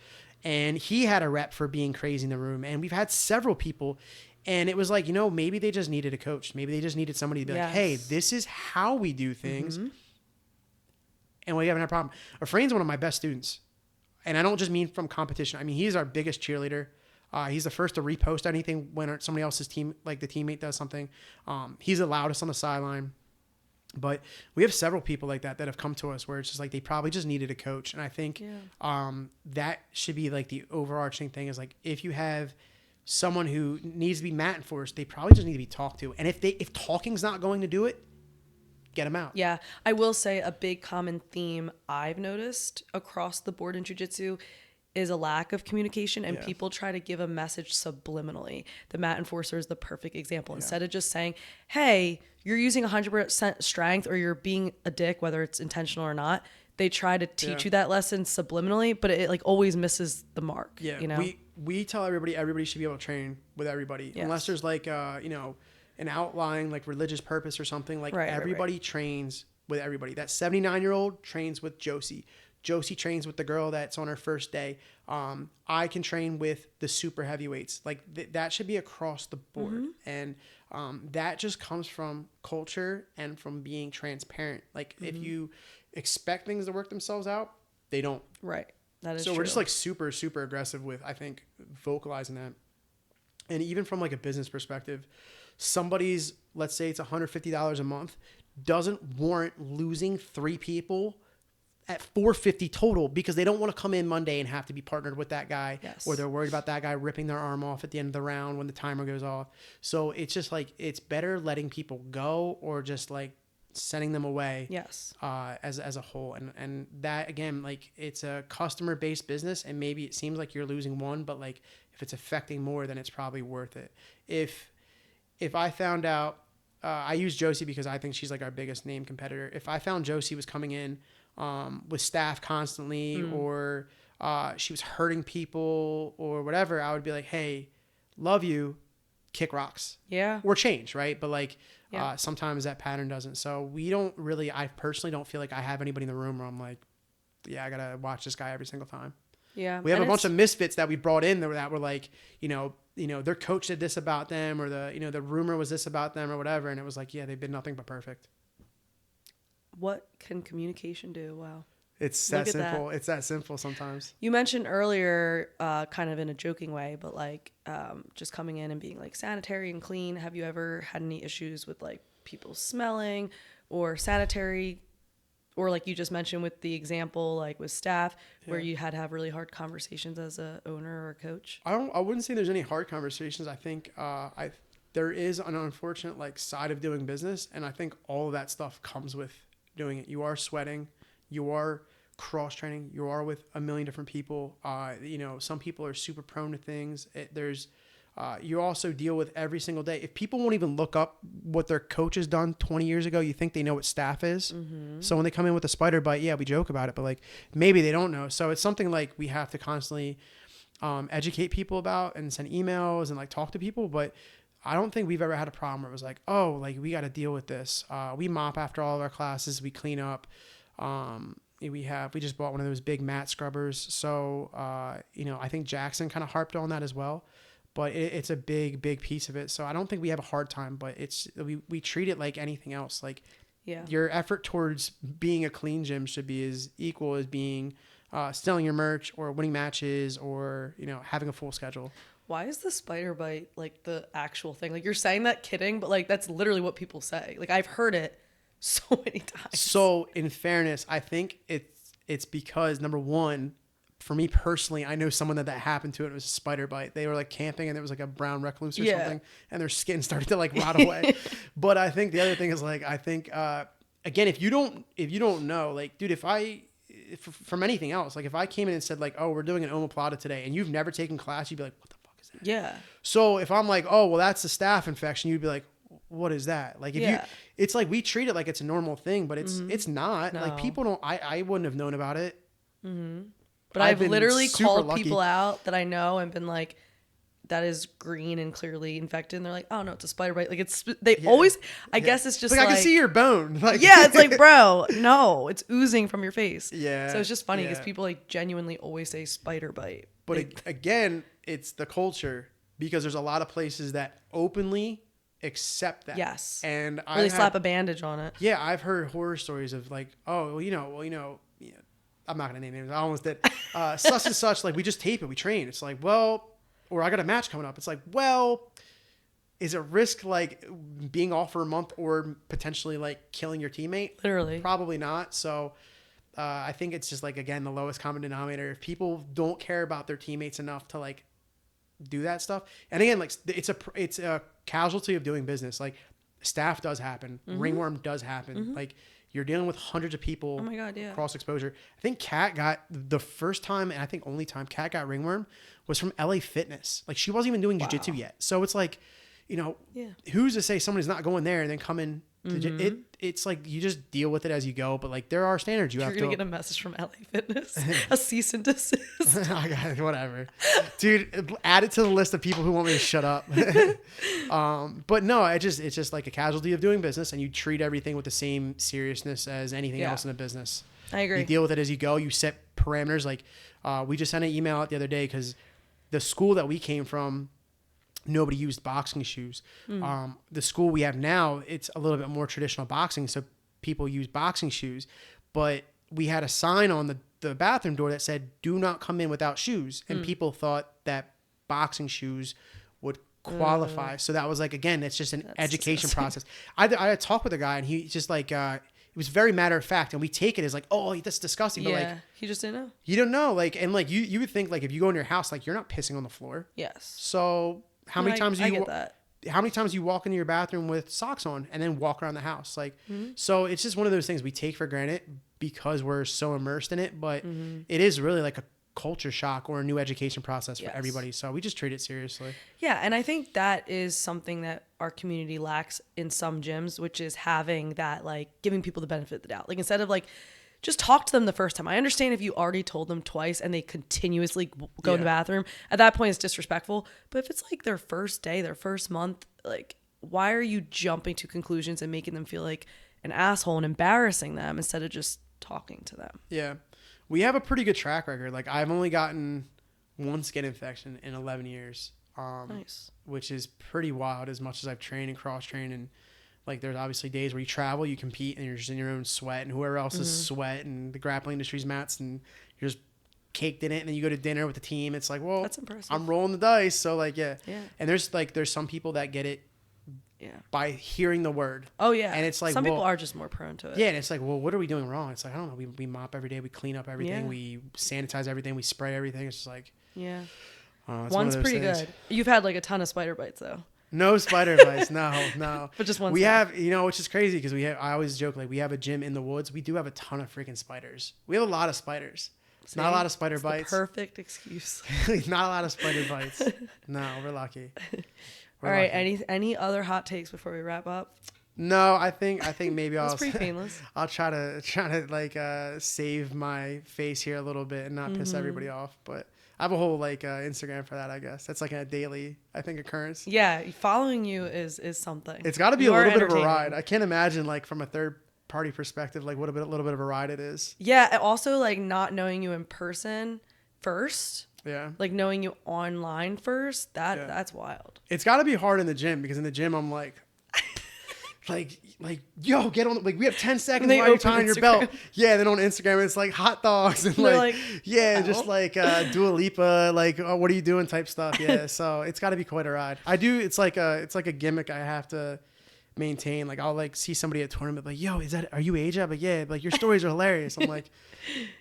S2: And he had a rep for being crazy in the room. And we've had several people. And it was like, maybe they just needed a coach. Maybe they just needed somebody to be like, hey, this is how we do things. Mm-hmm. And we haven't had a problem. Afrain's one of my best students. And I don't just mean from competition. I mean, he's our biggest cheerleader. He's the first to repost anything when somebody else's team, like the teammate does something. He's the loudest on the sideline. But we have several people like that have come to us where it's just like they probably just needed a coach. And I think that should be like the overarching thing is like if you have someone who needs to be mat enforced, they probably just need to be talked to. And if talking's not going to do it, get them out.
S1: Yeah. I will say a big common theme I've noticed across the board in jiu-jitsu is a lack of communication, and people try to give a message subliminally. The mat enforcer is the perfect example. Instead of just saying, hey, you're using 100% strength or you're being a dick, whether it's intentional or not, they try to teach you that lesson subliminally, but it like always misses the mark. Yeah.
S2: We tell everybody should be able to train with everybody. Yes. Unless there's like, an outlying like religious purpose or something. Like everybody trains with everybody. That 79-year-old trains with Josie. Josie trains with the girl that's on her first day. I can train with the super heavyweights. Like that should be across the board. Mm-hmm. And that just comes from culture and from being transparent. Like if you expect things to work themselves out, they don't.
S1: Right. That is
S2: so true. We're just like super, super aggressive with, I think, vocalizing that. And even from like a business perspective, somebody's, let's say it's $150 a month, doesn't warrant losing 3 people at $450 total because they don't want to come in Monday and have to be partnered with that guy, or they're worried about that guy ripping their arm off at the end of the round when the timer goes off. So it's just like, it's better letting people go or just like sending them away. Yes. As a whole. And that again, like it's a customer based business and maybe it seems like you're losing one, but like if it's affecting more, then it's probably worth it. If I found out, I use Josie because I think she's like our biggest name competitor. If I found Josie was coming in with staff constantly or she was hurting people or whatever, I would be like, hey, love you. kick rocks.
S1: Yeah.
S2: Or change, right? But like sometimes that pattern doesn't. So I personally don't feel like I have anybody in the room where I'm like, yeah, I got to watch this guy every single time.
S1: Yeah.
S2: We have a bunch of misfits that we brought in that were like, their coach did this about them, or the rumor was this about them or whatever. And it was like, yeah, they've been nothing but perfect.
S1: What can communication do? Wow.
S2: It's that simple. It's that simple sometimes.
S1: You mentioned earlier, kind of in a joking way, but like just coming in and being like sanitary and clean. Have you ever had any issues with like people smelling or sanitary, or like you just mentioned with the example, like with staff, where you had to have really hard conversations as a owner or a coach?
S2: I wouldn't say there's any hard conversations. I think there is an unfortunate like side of doing business, and I think all of that stuff comes with doing it. You are sweating. You are cross training. You are with a million different people. Some people are super prone to things. You also deal with every single day. If people won't even look up what their coach has done 20 years ago, you think they know what staff is. Mm-hmm. So when they come in with a spider bite, yeah, we joke about it, but like maybe they don't know. So it's something like we have to constantly educate people about and send emails and like talk to people. But I don't think we've ever had a problem where it was like, oh, like we got to deal with this. We mop after all of our classes. We clean up. We just bought one of those big mat scrubbers. So, I think Jackson kind of harped on that as well, but it's a big, big piece of it. So I don't think we have a hard time, but we treat it like anything else. Like your effort towards being a clean gym should be as equal as being, selling your merch or winning matches or, having a full schedule.
S1: Why is the spider bite like the actual thing? Like you're saying that kidding, but like that's literally what people say. Like I've heard it so many times.
S2: So in fairness, I think it's because number one, for me personally, I know someone that happened to. It was a spider bite. They were like camping and there was like a brown recluse or something, and their skin started to like rot away. But I think the other thing is like again, if you don't know, like dude, from anything else, like if I came in and said like, oh, we're doing an omoplata today, and you've never taken class, you'd be like, what the fuck is that?
S1: Yeah.
S2: So if I'm like, oh, well, that's a staph infection, you'd be like, what is that? Like it's like we treat it like it's a normal thing, but it's not. No. Like people don't. I wouldn't have known about it. Mm-hmm.
S1: But I've literally called people out that I know and been like, that is green and clearly infected, and they're like, oh no, it's a spider bite. Like always. I guess it's just like
S2: I can see your bone. Like
S1: it's like, bro, no, it's oozing from your face.
S2: Yeah.
S1: So it's just funny because people like genuinely always say spider bite.
S2: But again, it's the culture, because there's a lot of places that openly accept that.
S1: Yes.
S2: And
S1: really slap a bandage on it.
S2: Yeah, I've heard horror stories of like, oh, I'm not gonna name names. I almost did. Such and such, like we just tape it, we train. It's like, well, or I got a match coming up. It's like, well, is it risk like being off for a month or potentially like killing your teammate?
S1: Literally.
S2: Probably not. So I think it's just like, again, the lowest common denominator. If people don't care about their teammates enough to like do that stuff. And again, like it's a casualty of doing business. Like staph does happen. Mm-hmm. Ringworm does happen. Mm-hmm. Like you're dealing with hundreds of people.
S1: Oh my God, yeah.
S2: Cross exposure. I think Kat got the first time, and I think only time Kat got ringworm was from LA Fitness. Like she wasn't even doing jiu-jitsu yet. So it's like, who's to say somebody's not going there and then coming to it's like you just deal with it as you go, but like there are standards
S1: You're gonna get a message from LA Fitness, a cease and desist.
S2: I got it, whatever, dude. Add it to the list of people who want me to shut up. But no, it's just like a casualty of doing business, and you treat everything with the same seriousness as anything else in a business.
S1: I agree.
S2: You deal with it as you go. You set parameters. Like we just sent an email out the other day because the school that we came from, nobody used boxing shoes. The school we have now, it's a little bit more traditional boxing, so people use boxing shoes. But we had a sign on the bathroom door that said, do not come in without shoes. And people thought that boxing shoes would qualify. So that was like, again, it's just an education process. I talked with a guy, and he's just like, it was very matter of fact, and we take it as like, oh, that's disgusting. But like,
S1: he just didn't know.
S2: You don't know. Like, and like you would think like if you go in your house, like you're not pissing on the floor.
S1: Yes.
S2: So how many times
S1: how
S2: many times you walk into your bathroom with socks on and then walk around the house? Like, so it's just one of those things we take for granted because we're so immersed in it, but it is really like a culture shock or a new education process for everybody. So we just treat it seriously.
S1: Yeah. And I think that is something that our community lacks in some gyms, which is having that, like giving people the benefit of the doubt. Like instead of like just talk to them the first time. I understand if you already told them twice and they continuously go in the bathroom. At that point, it's disrespectful. But if it's like their first day, their first month, like, why are you jumping to conclusions and making them feel like an asshole and embarrassing them instead of just talking to them?
S2: Yeah. We have a pretty good track record. Like, I've only gotten one skin infection in 11 years.
S1: Nice.
S2: Which is pretty wild as much as I've trained and cross-trained. And, like, there's obviously days where you travel, you compete, and you're just in your own sweat and whoever else's sweat and the grappling industry's mats, and you're just caked in it. And then you go to dinner with the team. It's like, well,
S1: that's impressive.
S2: I'm rolling the dice. So, like, yeah. And there's some people that get it by hearing the word.
S1: Oh, yeah.
S2: And it's like,
S1: some people are just more prone to it.
S2: Yeah, and it's like, well, what are we doing wrong? It's like, I don't know. We mop every day. We clean up everything. We sanitize everything. We spray everything. It's just like...
S1: Yeah.
S2: One's
S1: pretty good. You've had like a ton of spider bites though.
S2: No spider bites. No.
S1: But just one.
S2: We have, which is crazy because I always joke, like, we have a gym in the woods. We do have a ton of freaking spiders. We have a lot of spiders. It's not a lot of spider bites.
S1: The perfect excuse.
S2: Not a lot of spider bites. No, we're lucky.
S1: All right. Any other hot takes before we wrap up?
S2: No, I think maybe
S1: It's pretty painless.
S2: I'll try to like save my face here a little bit and not piss everybody off, but I have a whole like Instagram for that, I guess. That's like a daily, I think, occurrence.
S1: Yeah, following you is something.
S2: It's got to be a little bit of a ride. I can't imagine, like, from a third party perspective, like what a little bit of a ride it is.
S1: Yeah, also like not knowing you in person first.
S2: Yeah. Like
S1: knowing you online first. That's wild.
S2: It's got to be hard in the gym because in the gym I'm like. Like, yo, get on. Like, we have 10 seconds while you're tying your belt. Yeah, then on Instagram it's like hot dogs and like just like Dua Lipa, like, oh, what are you doing type stuff. Yeah, so it's got to be quite a ride. It's like a gimmick I have to maintain. Like, I'll like see somebody at a tournament like, yo, are you Asia? But yeah, like your stories are hilarious. I'm like,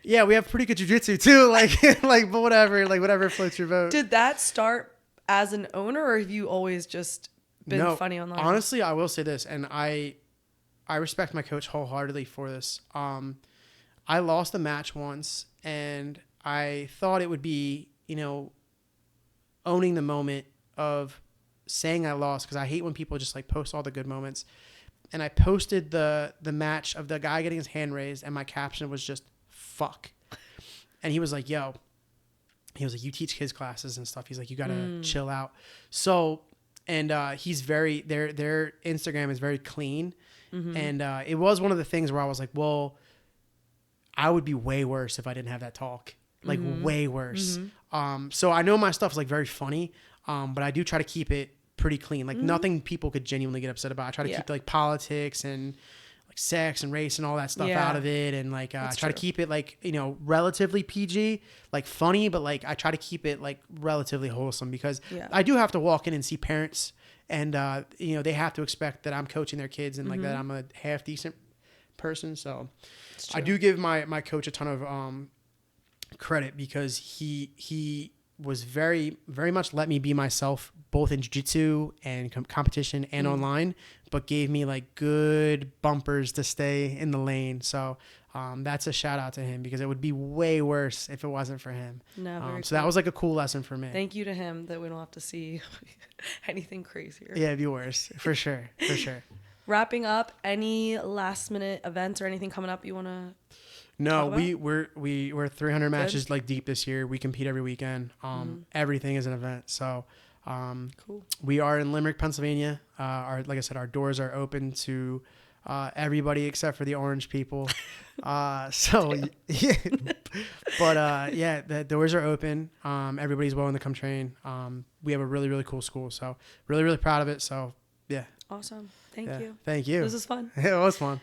S2: yeah, we have pretty good jiu-jitsu too. Like, but whatever floats your boat.
S1: Did that start as an owner, or have you always just been funny online?
S2: Honestly, I will say this, and I respect my coach wholeheartedly for this. I lost a match once, and I thought it would be, owning the moment of saying I lost, because I hate when people just like post all the good moments. And I posted the match of the guy getting his hand raised, and my caption was just fuck. And he was like, yo, you teach kids classes and stuff. He's like, you gotta chill out. So, and he's very, their Instagram is very clean. Mm-hmm. And it was one of the things where I was like, well, I would be way worse if I didn't have that talk. Like, way worse. Mm-hmm. So I know my stuff is like very funny, but I do try to keep it pretty clean. Like, nothing people could genuinely get upset about. I try to keep like politics and like sex and race and all that stuff out of it. And like, I try to keep it like, relatively PG, like funny, but like I try to keep it like relatively wholesome, because I do have to walk in and see parents, and they have to expect that I'm coaching their kids and like that I'm a half decent person. So I do give my coach a ton of credit, because he was very, very much let me be myself, both in jiu-jitsu and competition and online, but gave me like good bumpers to stay in the lane. So that's a shout out to him, because it would be way worse if it wasn't for him. So that was like a cool lesson for me.
S1: Thank you to him that we don't have to see anything crazier.
S2: Yeah, it'd be worse for sure.
S1: Wrapping up, any last minute events or anything coming up you want to?
S2: No, we're 300 matches like deep this year. We compete every weekend. Everything is an event. So
S1: cool.
S2: We are in Limerick, Pennsylvania. Like I said, our doors are open to everybody except for the orange people. The doors are open. Everybody's willing to come train. We have a really, really cool school. So really, really proud of it. So yeah.
S1: Awesome. Thank you.
S2: Thank you.
S1: This is fun.
S2: It was fun.